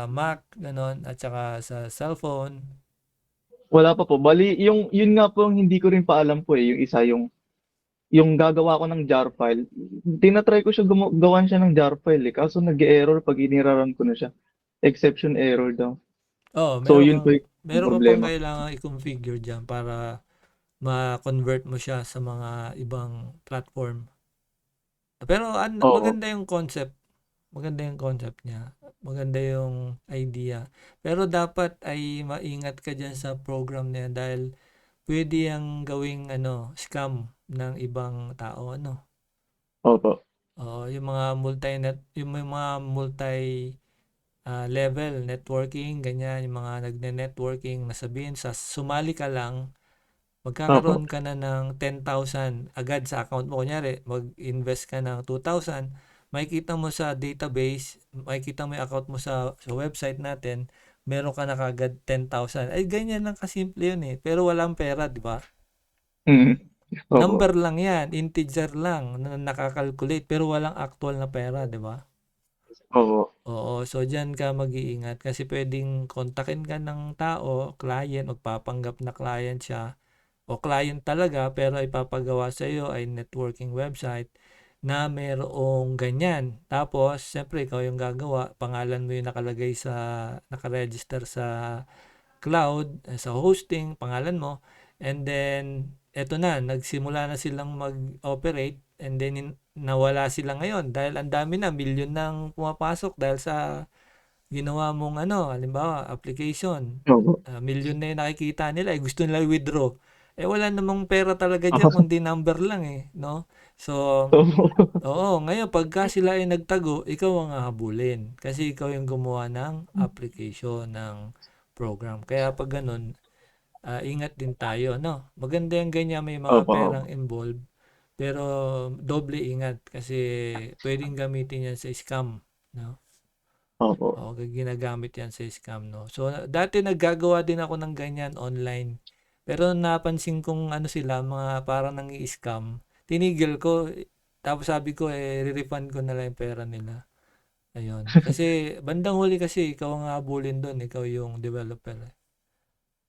Mac, ganon, at saka sa cellphone. Wala pa po. Bali, yun nga po ang hindi ko rin pa alam po eh. Yung isa, yung gagawa ko ng jar file. Tinatry ko siya gawan siya ng jar file eh. Kaso nag-error pag iniraran ko na siya. Exception error daw. Oh, So yun po yung meron ka pang problema. kailangan i-configure diyan para ma-convert mo siya sa mga ibang platform. Pero Oo. maganda yung concept. Maganda yung concept niya. Maganda yung idea. Pero dapat ay maingat ka diyan sa program na yan dahil pwede yang gawing ano, scam ng ibang tao, ano. Opo. Oo, yung mga multi level networking, ganyan, yung mga nagne-networking, nasabihin sa sumali ka lang, Opo. magkakaroon ka na ng 10,000 agad sa account mo. Kunyari, mag-invest ka ng 2,000, makikita mo sa database, makikita mo yung account mo sa website natin, meron ka na kagad 10,000. Ay, ganyan lang kasimple yun eh. Pero walang pera, di ba? Mm. Opo. Number lang yan, integer lang na nakakalculate, pero walang actual na pera, di ba? Opo. Oo, so diyan ka mag-iingat kasi pwedeng kontakin ka ng tao, client, magpapanggap na client siya o client talaga pero ipapagawa sa iyo ay networking website na mayroong ganyan. Tapos, siyempre, ikaw yung gagawa, pangalan mo yung nakaregister sa cloud, sa hosting, pangalan mo, and then, eto na, nagsimula na silang mag-operate, and then, nawala sila ngayon dahil ang dami na, milyon nang pumapasok dahil sa ginawa mong ano, halimbawa, application. Opo. Milyon na yung nakikita nila, gusto nila i-withdraw. Wala namang pera talaga dyan, kundi number lang eh, no? So, Opo. oo, ngayon, pagka sila ay nagtago, ikaw ang hahabulin. Kasi ikaw yung gumawa ng application, ng program. Kaya pag ganun, ingat din tayo, no? Maganda yung ganyan, may mga Opo. perang involved. Pero doble ingat kasi pwedeng gamitin yan sa scam, no? Opo. Oo, ginagamit yan sa scam, no? So, dati naggagawa din ako ng ganyan online. Pero napansin kong ano sila, mga parang nang-i-scam. Tinigil ko. Tapos sabi ko, re-refund ko na lang yung pera nila. Ayun. Kasi bandang huli kasi ikaw ang habulin doon. Ikaw yung developer.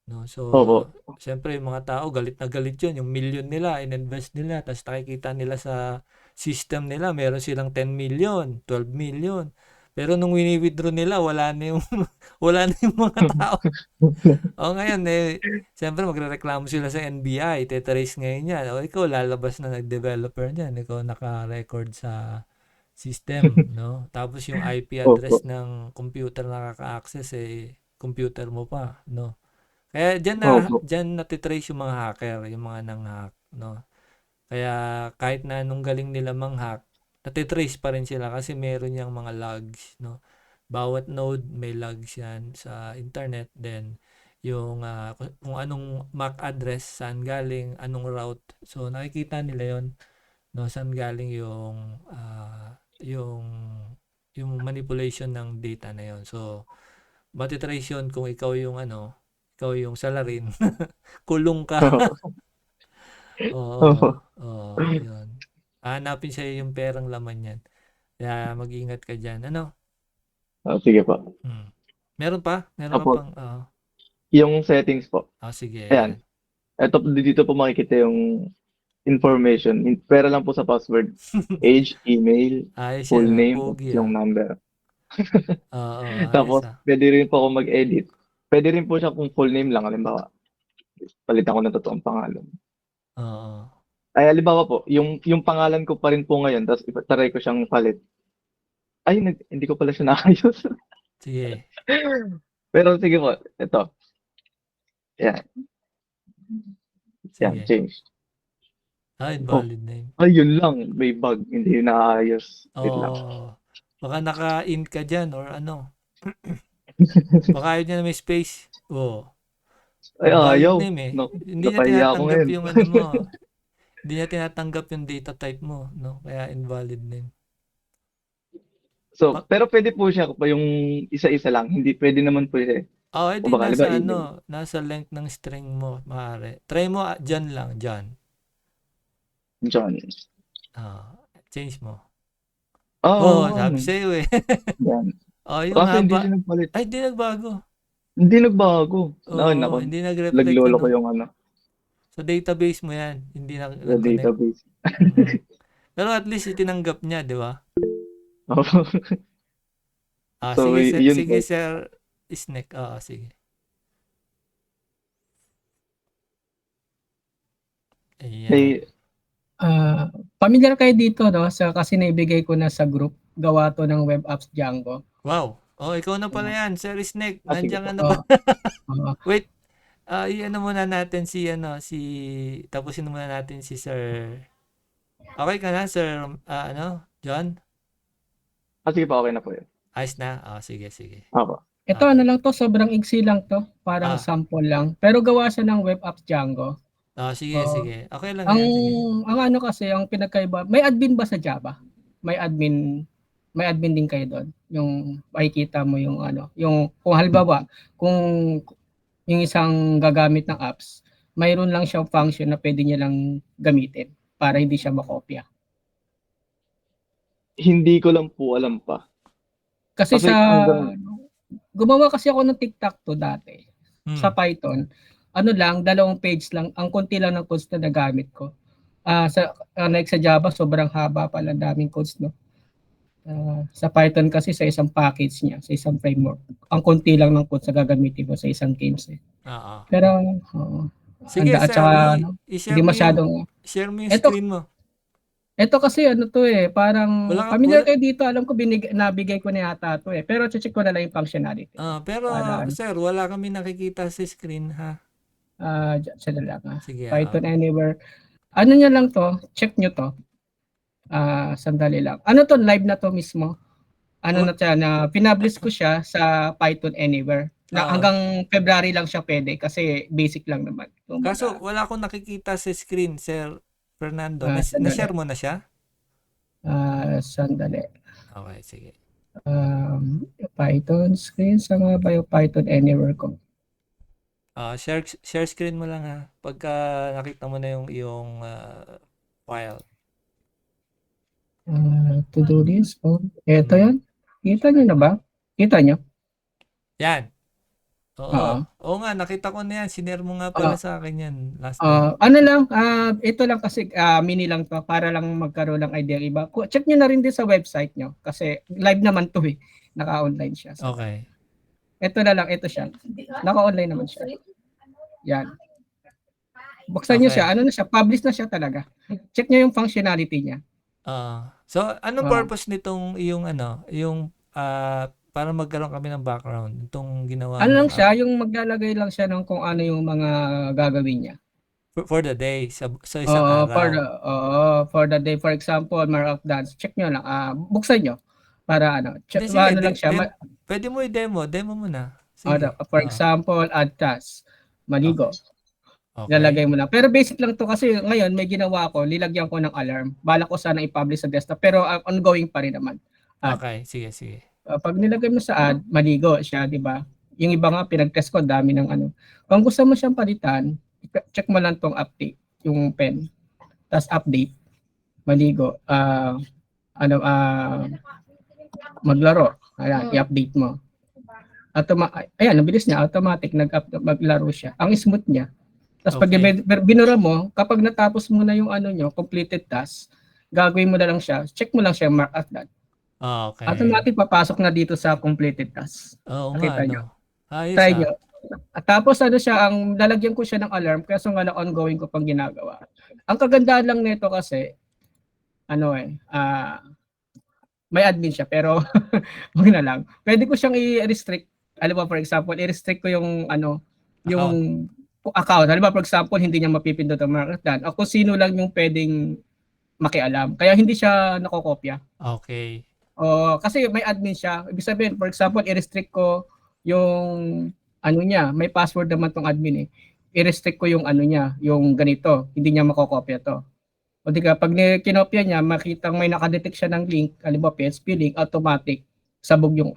No? So, Opo. siyempre yung mga tao, galit na galit yun. Yung million nila, in-invest nila. Tapos nakikita nila sa system nila, meron silang 10 million, 12 million. Pero nung wini-withdraw nila, wala na yung, wala na yung mga tao. O ngayon, siyempre magrereklamo sila sa NBI, tetrace ngayon yan. O ikaw, lalabas na nag-developer dyan. Ikaw naka-record sa system, no? Tapos yung IP Opo. address ng computer na nakaka-access, computer mo pa, no? Kaya Opo. diyan natitrace yung mga hacker, yung mga nang-hack, no? Kaya kahit na anong galing nila mang-hack, natitrace pa rin sila kasi meron yang mga logs, no? Bawat node may logs yan sa internet. Then, yung kung anong MAC address, saan galing, anong route. So, nakikita nila yon, no? Saan galing yung yung manipulation ng data na yon. So, matitrace yun kung ikaw yung ikaw yung salarin. Kulong ka. Oo, Opo. oo, yun. Hahanapin sa'yo yung perang laman yan. Kaya mag-ingat ka dyan. Ano? Sige po. Meron pa? Meron ka Opo. pang, Yung settings po. sige. Ayan. Ito, dito po makikita yung information. Pera lang po sa password. Age, email, Ayos full yan, name, pogi yung number. Oo, ayos Tapos, pwede rin po ako mag-edit. Pwede rin po siya kung full name lang. Halimbawa, palitan ko na totoong pangalan. Oo. Ay, halimbawa po, yung pangalan ko pa rin po ngayon, tapos try ko siyang palit. Ay, hindi ko pala siya naayos. Sige. Pero sige po, ito. Yan, yan, Sige. change. Invalid name. Ay, yun lang. May bug. Hindi naayos. Wait lang. Oo. Baka naka-int ka dyan or ano. Baka ayaw niya na may space. Oo. Ay, Invalid ayaw. name No, Hindi niya napahiya ako tinatanggap ngayon. yung ano mo. Hindi niya tinatanggap yung data type mo, no? Kaya invalid name. So, pero pwede po siya pa yung isa-isa lang. Hindi pwede naman po siya. O Edi baka, nasa email. nasa length ng string mo, maaari. Try mo dyan lang, dyan. John. Change mo. Oo, Sabi sa'yo yan. yung Kaso hindi haba. siya nagpalit. Ay, di nagbago. Hindi nagbago. Oo, Nako, hindi nag-reflect naglolo ko yung sa database mo yan. Hindi sa nag-connect. database. Pero at least itinanggap niya, di ba? Oo. So, yun sige, po. Sir Snack. Sige. Ayan. May, Familiar kayo dito, no? Kasi naibigay ko na sa group. Gawa to ng web apps Django. Wow. Ikaw na pala yan, Sir Snack. sige Nandiyan ka po. na ba? Oo. Wait. Iyan muna natin tapusin muna natin si Sir. Okay ka na, Sir, John? Sige po, okay na po yun. Ayos na? Sige. Opo. Ito Okay. ano lang to, sobrang igsi lang to. Parang sample lang. Pero gawa siya ng web apps Django. Sige. Okay lang Ang yan, sige. ang ano kasi, ang pinagkaiba, may admin ba sa Java? May admin din kayo doon. Yung makikita mo yung yung kung halimbawa, kung yung isang gagamit ng apps, mayroon lang siyang function na pwede niya lang gamitin para hindi siya makopya. Hindi ko lang po alam pa. Kasi hanggang, gumawa kasi ako ng TikTok dati sa Hmm. Python. Lang, 2 page lang, ang konti lang ng codes na nagamit ko. Sa Java, sobrang haba pala, daming codes, no? Sa Python kasi sa isang package niya, sa isang framework, ang konti lang ng codes na gagamitin mo sa isang games. Oo. Pero, Sige, at sir, saka, i-share hindi mo masyadong, share mo yung Ito- screen mo. ito kasi parang Wala familiar kayo dito, alam ko nabigay ko na yata to pero check ko na lang yung functionality. Pero Para, sir, wala kami nakikita sa screen, ha? Siya na lang. Sige. Python Anywhere. Ano niya lang to, check nyo to. Sandali lang. Ano to, live na to mismo. Na siya, na pinablish ko siya sa Python Anywhere. Na hanggang February lang siya pwede kasi basic lang naman. Kaso wala akong nakikita sa screen, Sir Fernando. Sandali. Na-share mo na siya? Sandali. Okay, sige. Python screen, sa nga ba yung Python anywhere ko? Share screen mo lang ha. Pagka nakita mo na yung iyong file. To do this. Oh, eto Mm. yan. Kita nyo na ba? Kita nyo? Yan. Oo. Oo. Oo nga, nakita ko na yan. Sinare mo nga Ah, pala sa akin yan last time. ano lang, ito lang kasi mini lang to para lang magkaroon ng idea ng iba. Check nyo na rin din sa website nyo kasi live naman to eh. Naka-online siya. So, Okay. ito na lang, ito siya. Naka-online naman siya. Yan. Buksan nyo siya, Okay. ano na siya, publish na siya talaga. Check nyo yung functionality niya. So, anong Ah. purpose nitong yung para magkaroon kami ng background itong ginawa Ano lang mong siya, yung maglalagay lang siya ng kung ano yung mga gagawin niya. for the day sa isang For the day, for example, mark of dance, check nyo lang, buksan nyo para ano, check, Hindi, sige, ano lang siya, pwede mo demo mo na. Sige. for example, add task, maligo, Okay. lalagay mo lang. Pero basic lang to kasi ngayon may ginawa ko, nilagyan ko ng alarm. Balak ko sana i-publish sa desktop, pero ongoing pa rin naman. Okay, sige. Pag nilagay mo sa add, maligo siya, di ba? Yung iba nga, pinag-test ko, dami ng ano. Kung gusto mo siyang palitan, check mo lang tong update, yung pen. Tapos update, maligo, maglaro. Ayan, i-update mo. Ayan, nabilis niya, automatic, maglaro siya. Ang smooth niya. Tapos pag Okay. binura mo, kapag natapos mo na yung ano nyo, completed task, gagawin mo na lang siya, check mo lang siya, mark as that. Okay. Automatic papasok na dito sa completed task. Oo nga, Nakita nyo. Ayos Try nyo. At tapos ano siya, lalagyan ko siya ng alarm kasi nga lang ongoing ko pang ginagawa. Ang kagandahan lang nito kasi, may admin siya pero wag na lang. Pwede ko siyang i-restrict. Alam mo, for example, i-restrict ko yung yung account. Alam mo, for example, hindi niya mapipindot ang markdown. O kung sino lang yung pwedeng makialam. Kaya hindi siya nakokopya. Okay. Kasi may admin siya. Ibig sabihin, for example, i-restrict ko yung niya, may password naman tong admin eh. I-restrict ko yung niya, yung ganito. Hindi niya makokopya to. O di ka, pag kinopya niya, makitang may nakadetect siya ng link, halimbawa PHP link, automatic, sabog yung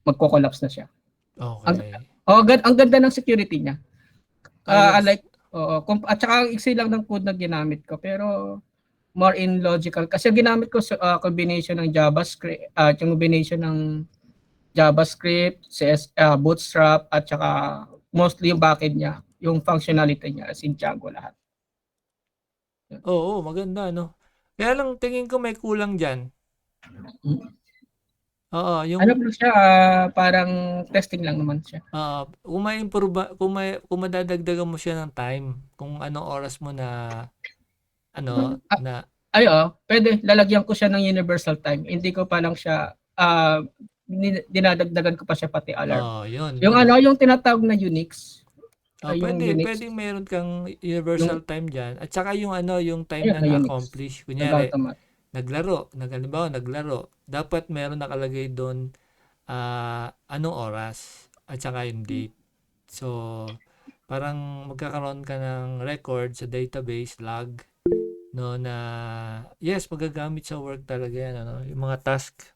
magko-collapse na siya. Okay. Ang ganda ng security niya. Ayos. At saka ang iksi lang ng code na ginamit ko, pero more in logical. Kasi ginamit ko sa combination ng JavaScript, yung combination ng JavaScript, CS, Bootstrap, at saka mostly yung backend niya, yung functionality niya, as in Django lahat. Oo, maganda, no? Kaya lang, tingin ko may kulang dyan. Oo, yung Ano po siya, parang testing lang naman siya. kung ma-improve, kung madadagdagan mo siya ng time, kung anong oras mo na na Pwede, lalagyan ko siya ng universal time. Hindi ko pa lang siya, dinadagdagan ko pa siya pati alarm. yun. Yung tinatawag na Unix. Yung Pwede, Unix. pwedeng meron kang universal time dyan. At saka yung yung time Ayun, na Unix. na-accomplish. Kunyari, Nag-automatic. naglaro, dapat meron nakalagay doon anong oras at saka yung date. So, parang magkakaroon ka ng record sa database, log, no, na yes, magagamit sa work talaga yan, yung mga task.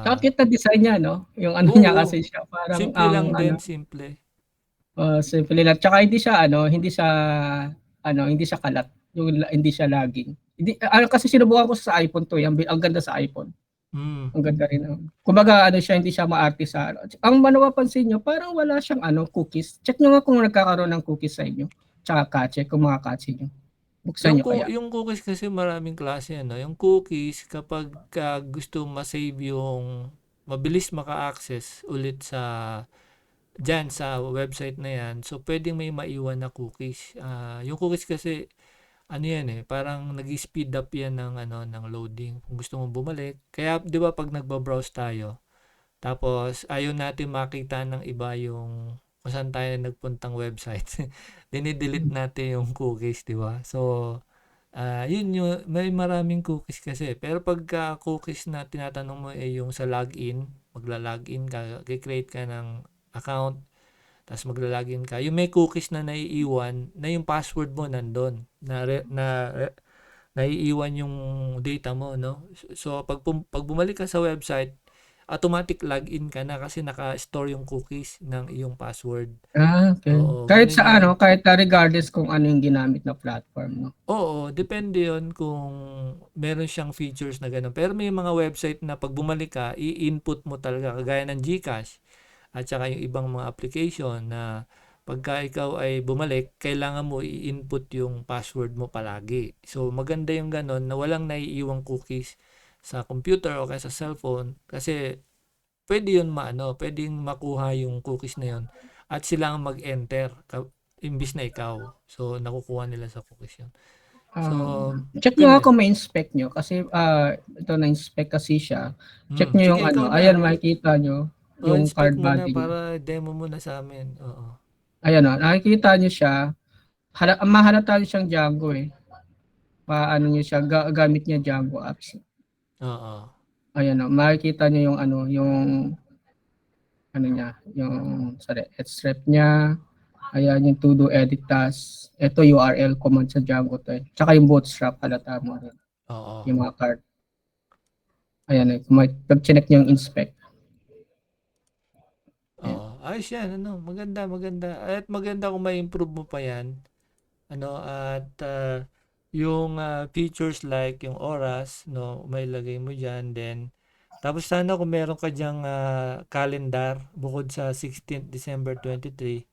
Kakit na design niya, no? Yung niya kasi siya, parang simple lang din, simple. Simple lang. Tsaka hindi siya kalat. Hindi siya lagging. Kasi sinubukan ko sa iPhone to, ang ganda sa iPhone. Ang ganda rin. Kumbaga hindi siya maarte sa Ang mapapansin nyo, parang wala siyang cookies. Check nyo nga kung nagkakaroon ng cookies sa inyo. Tsaka cache, kung mga cache nyo. Buksan nyo kaya. Yung cookies kasi maraming klase, Yung cookies, kapag gusto ma-save yung mabilis maka-access ulit dyan sa website na yan, so pwedeng may maiwan na cookies. Yung cookies kasi yan parang nag-speed up yan ng loading kung gusto mong bumalik. Kaya 'di ba pag nagba-browse tayo, tapos ayaw natin makita ng iba yung kung saan tayo nagpuntang website, dinidelete natin yung cookies, 'di ba? So yun yung may maraming cookies kasi. Pero pagka cookies na tinatanong mo yung sa login, magla-login ka, create ka ng account, tapos magla-login ka. Yung may cookies na naiiwan, na yung password mo nandun, naiiwan yung data mo, no? So, pag bumalik ka sa website, automatic login ka na kasi naka-store yung cookies ng iyong password. Okay. Oo, Kahit ganun sa yun. kahit regardless kung ano yung ginamit na platform, no? Oo, depende yon kung meron siyang features na gano'n. Pero may mga website na pag bumalik ka, i-input mo talaga kagaya ng GCash at saka yung ibang mga application na pagka ikaw ay bumalik, kailangan mo i-input yung password mo palagi. So maganda yung gano'n na walang naiiwang cookies sa computer o kaya sa cellphone kasi pwede yun pwedeng makuha yung cookies na yun at sila ang mag-enter imbis na ikaw. So nakukuha nila sa cookies yun. So, Check nyo nga depende. kung ma-inspect nyo kasi ito na-inspect kasi siya. Check nyo yung Sige, ikaw na. ayan makikita nyo yung Inspect card mo na body niya. para demo mo na sa amin. Oo. Ayan nakikita nyo siya. Mahalata nyo siyang Django eh. Paano nyo siya, gamit niya Django apps. Oo. Ayan makikita nyo yung niya, yung href niya. Ayan yung to do edit task. Ito URL command sa Django to eh. Tsaka yung bootstrap halata mo rin. Oo. Yung mga card. Ayan pag-check nyo yung inspect. Oo. Ayos yan. Maganda, maganda. At maganda kung may improve mo pa yan. At yung features like yung oras, may lagay mo dyan. Then, tapos sana kung meron ka dyang calendar bukod sa 16th December 23,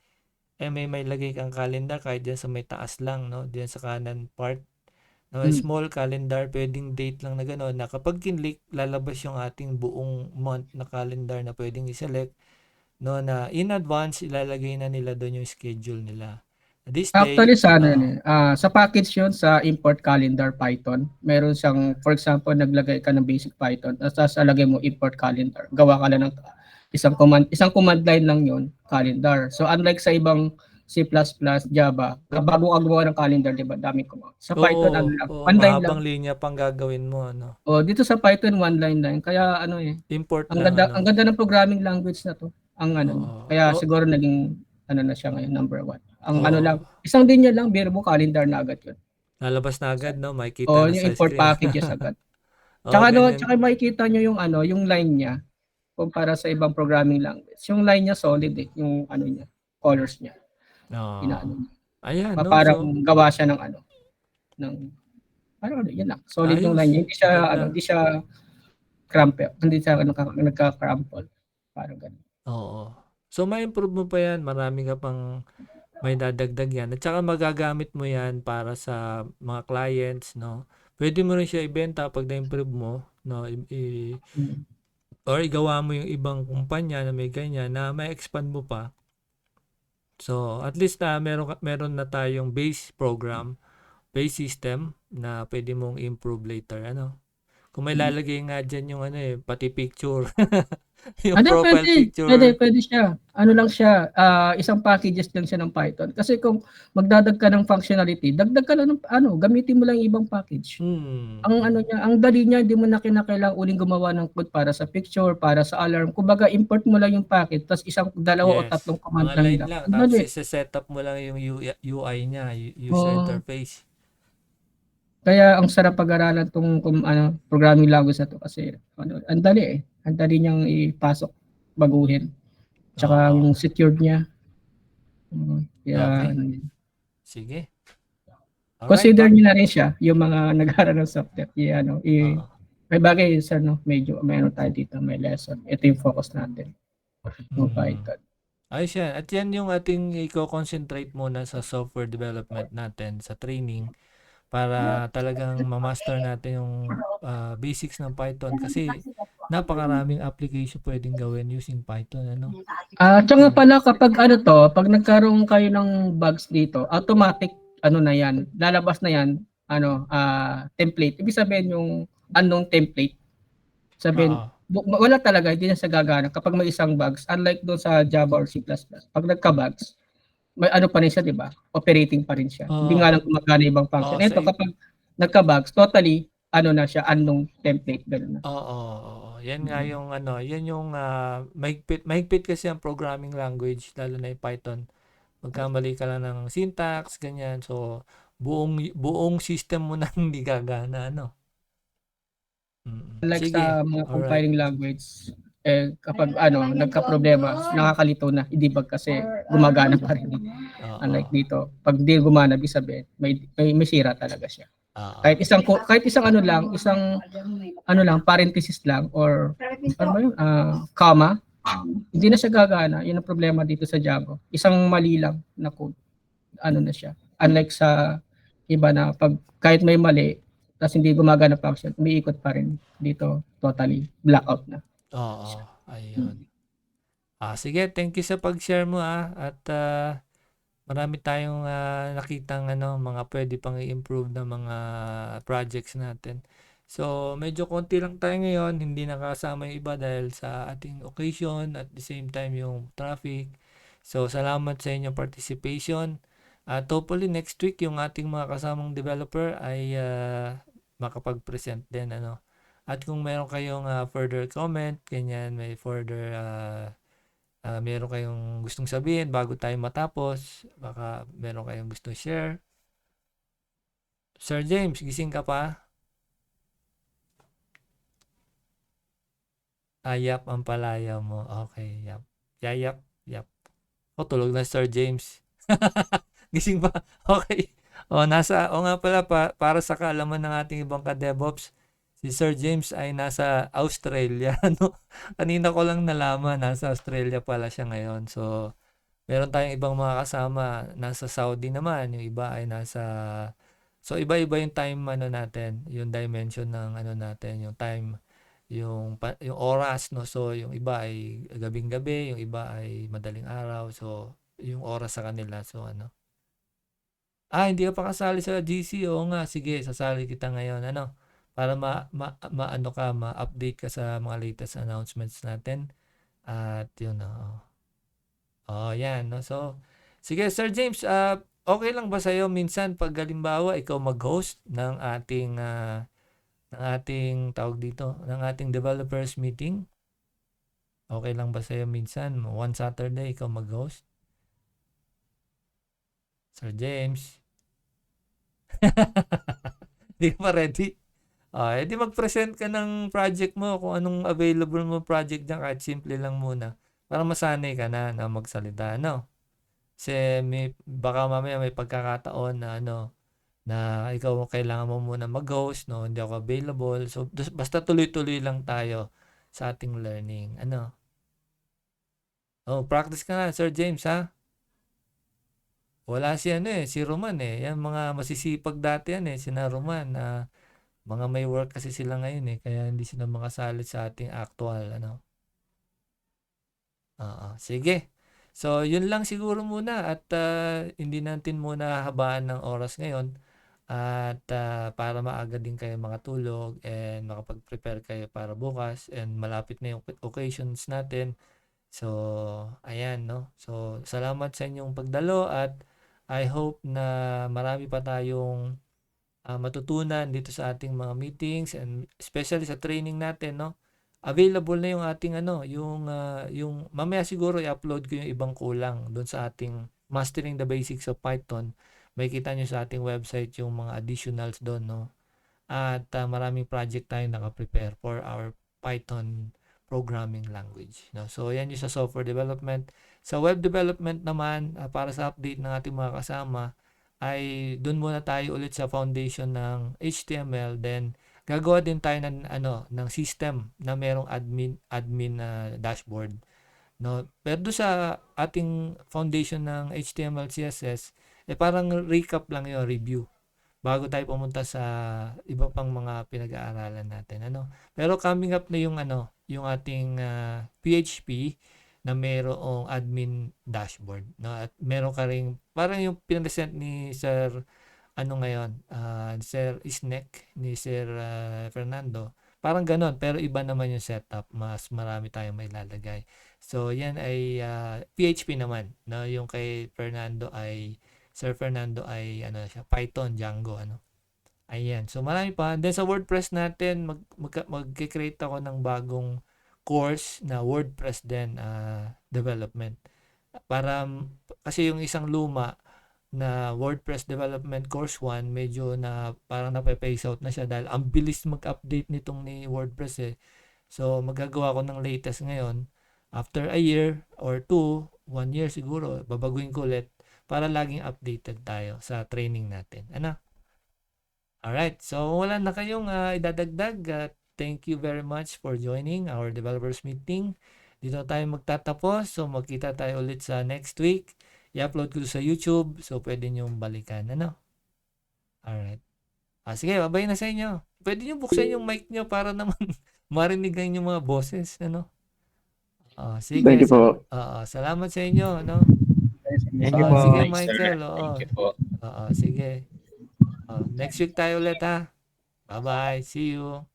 may lagay kang calendar kahit dyan sa may taas lang, no? Dyan sa kanan part. Small calendar, pwedeng date lang na gano'n, na kapag kinlik, lalabas yung ating buong month na calendar na pwedeng i-select, no, na in advance, ilalagay na nila doon yung schedule nila. This day, Actually sa sa package yun sa import calendar Python. Meron siyang, for example, naglagay ka ng basic Python, tapos alagay mo import calendar. Gawa ka lang ng isang command line lang yun, calendar. So unlike sa ibang C++, Java, bago ka gumawa ng calendar, di ba? Daming command. Sa Python, oo, lang, oo, one line lang. mahabang linya pang gagawin mo, Dito sa Python, one line lang. Kaya import ang lang, ang ganda ng programming language na to. Ang niya. oo, Kaya siguro naging na siya ngayon, number 1. Ang oo, lang, isang din lang, biro mo calendar na agad yun. lalabas na agad, no, makikita na Yung sa import screen. packages agad. Oo, ganyan. Tsaka makikita nyo yung line niya kumpara sa ibang programming language. Yung line niya solid eh, yung niya, colors niya. Oo. Inaano niya. Ayan, no, Parang so, gawa siya ng yun lang. Solid yung line ayos, niya. Hindi siya ganda. hindi siya crumple. Hindi siya nagka-crumple. Parang ganun. Oo. So, ma-improve mo pa yan, marami ka pang may dadagdag yan. At saka magagamit mo yan para sa mga clients, no? Pwede mo rin siya ibenta pag na-improve mo, no? Or igawa mo yung ibang kumpanya na may ganyan na may expand mo pa. So, at least meron na tayong base program, base system na pwede mong improve later, Kung may lalagay nga dyan yung pati picture. Yung profile picture. Pwede siya. Lang siya, isang packages lang siya ng Python. Kasi kung magdadag ka ng functionality, dagdag ka lang ng gamitin mo lang yung ibang package. Ang niya, ang dali niya, hindi mo na kinakailangan uling gumawa ng code para sa picture, para sa alarm. Kumbaga, import mo lang yung package, tapos dalawa o tatlong command Mga lang line nila. lang. Ang Tapos dali. set up mo lang yung UI niya, user interface. Kaya ang sarap pag-aralan tong programming language na to kasi ang dali eh. Ang dali niyang ipasok, baguhin. Tsaka yung secured niya. Kaya Okay. Sige. Alright, consider niyo na rin siya yung mga nag-aaral ng software. May bagay sir, medyo meron tayo dito, may lesson. Ito yung focus natin. Yung Python. Ayos yan. At yan yung ating i-concentrate muna sa software development natin, sa training, para talagang ma-master natin yung basics ng Python kasi napakaraming application pwedeng gawin using Python, Tsaka pala kapag pag nagkaroon kayo ng bugs dito, automatic na yan, lalabas na yan, template. Ibig sabihin yung unknown template. Sabihin, wala talaga, hindi na sa gagana kapag may isang bugs. Unlike doon sa Java or C++. Pag nagka-bugs, may pa rin siya, di ba? Operating pa rin siya. Hindi nga lang gumagana ibang function. Ito, kapag nagka-bugs, totally, na siya, unknown template. Ganun na. Oo. Yan nga yung yan yung mahigpit kasi ang programming language, lalo na yung Python. Magkamali ka lang ng syntax, ganyan. So, buong system mo na hindi gagana, ano? Like Sige, sa mga alright. compiling language, kapag nagka-problema, nakakalito na, i-debug kasi gumagana pa rin. Oo. Unlike dito, pag di gumana, ibig sabihin, may sira talaga siya. Oo. Kahit isang ano lang, parenthesis lang, or ano ba yun, comma, hindi na siya gagana. Yun ang problema dito sa Django. Isang mali lang na code, ano na siya. Unlike sa iba na kahit may mali, tapos hindi gumagana function, umiikot pa rin. Dito, totally blackout na. Oo, ayun. Sige, thank you sa pag-share mo at marami tayong nakitang mga pwede pang i-improve na mga projects natin. So, medyo konti lang tayo ngayon, hindi nakasama yung iba dahil sa ating occasion at the same time yung traffic. So, salamat sa inyong participation. At hopefully next week yung ating mga kasamang developer ay makapag-present din, ano. At kung meron kayong further comment, ganyan, may further meron kayong gustong sabihin bago tayo matapos, baka meron kayong gustong share. Sir James, gising ka pa? Yap ang palaya mo. Okay, yap. Yap, yap. Tulog na Sir James. Gising pa. Okay. Nga pala, para sa kaalaman ng ating ibang ka-DevOps, si Sir James ay nasa Australia, no? Kanina ko lang nalaman, nasa Australia pala siya ngayon. So, meron tayong ibang mga kasama, nasa Saudi naman, yung iba ay so iba-iba yung time natin, yung dimension ng natin, yung time, yung oras, no? So, yung iba ay gabing-gabi, yung iba ay madaling araw. So, yung oras sa kanila. So, hindi ka pa kasali sa GC. Oo nga, sige, sasali kita ngayon. Para ma-update ka sa mga latest announcements natin. At yun, yan, no? So, sige, Sir James, okay lang ba sa'yo minsan pag halimbawa ikaw mag-host ng ating tawag dito, ng ating developers meeting? Okay lang ba sa'yo minsan, one Saturday ikaw mag-host? Sir James? Hindi ka pa ready? Edi mag-present ka ng project mo, kung anong available mo project dyan, kahit simple lang muna. Para masanay ka na magsalita, no? Kasi baka mamaya may pagkakataon na na ikaw kailangan mo muna mag-host, no? Hindi ako available. So, basta tuloy-tuloy lang tayo sa ating learning. Practice ka na, Sir James, ha? Wala si Roman Yan mga masisipag dati yan sina Roman. Mga may work kasi sila ngayon kaya hindi sila makasali sa ating actual, Sige. So, yun lang siguro muna at hindi natin muna habaan ng oras ngayon. At para maaga din kayo makatulog and makapag-prepare kayo para bukas and malapit na yung occasions natin. So, ayan, no? So, salamat sa inyong pagdalo at I hope na marami pa tayong matutunan dito sa ating mga meetings and especially sa training natin, no? Available na yung ating yung mamaya siguro i-upload ko yung ibang kulang doon sa ating Mastering the Basics of Python. May kita nyo sa ating website yung mga additionals doon, no? At maraming project tayo naka-prepare for our Python programming language, no? So, yan yung sa software development. Sa web development naman, para sa update ng ating mga kasama, ay doon muna tayo ulit sa foundation ng HTML. Then, gagawa din tayo ng system na merong admin dashboard, no? Pero doon sa ating foundation ng HTML, CSS, parang recap lang yun, review, bago tayo pumunta sa iba pang mga pinag-aaralan natin, Pero coming up na yung ating PHP na merong admin dashboard, no? At meron ka ring parang yung pinresent ni Sir ngayon, Sir Isnek, ni Sir Fernando. Parang ganon, pero iba naman yung setup. Mas marami tayong may lalagay. So, yan ay PHP naman, no? Yung kay Sir Fernando ay siya, Python, Django, Ayan. So, marami pa. Then, sa WordPress natin, mag-create ako ng bagong course na WordPress din development. Kasi yung isang luma, na WordPress Development Course 1, medyo na parang nape-phase out na siya dahil ang bilis mag-update nitong ni WordPress eh. So, magagawa ko ng latest ngayon. After a year or 2, 1 year siguro, babaguhin ko ulit para laging updated tayo sa training natin. Ano? Alright, so wala na kayong idadagdag. Thank you very much for joining our developers meeting. Dito tayo magtatapos. So, magkita tayo ulit sa next week. I-upload ko sa YouTube. So, pwede nyo balikan. Ano? Alright. Sige, babay na sa inyo. Pwede nyo buksan yung mic nyo para naman marinig yung mga boses. Ano? Sige. Thank you po. Salamat sa inyo. Ano? Thank you po. Sige, Thanks, sir. Michael. Oo. Thank you po. Sige. Next week tayo ulit ha. Bye-bye. See you.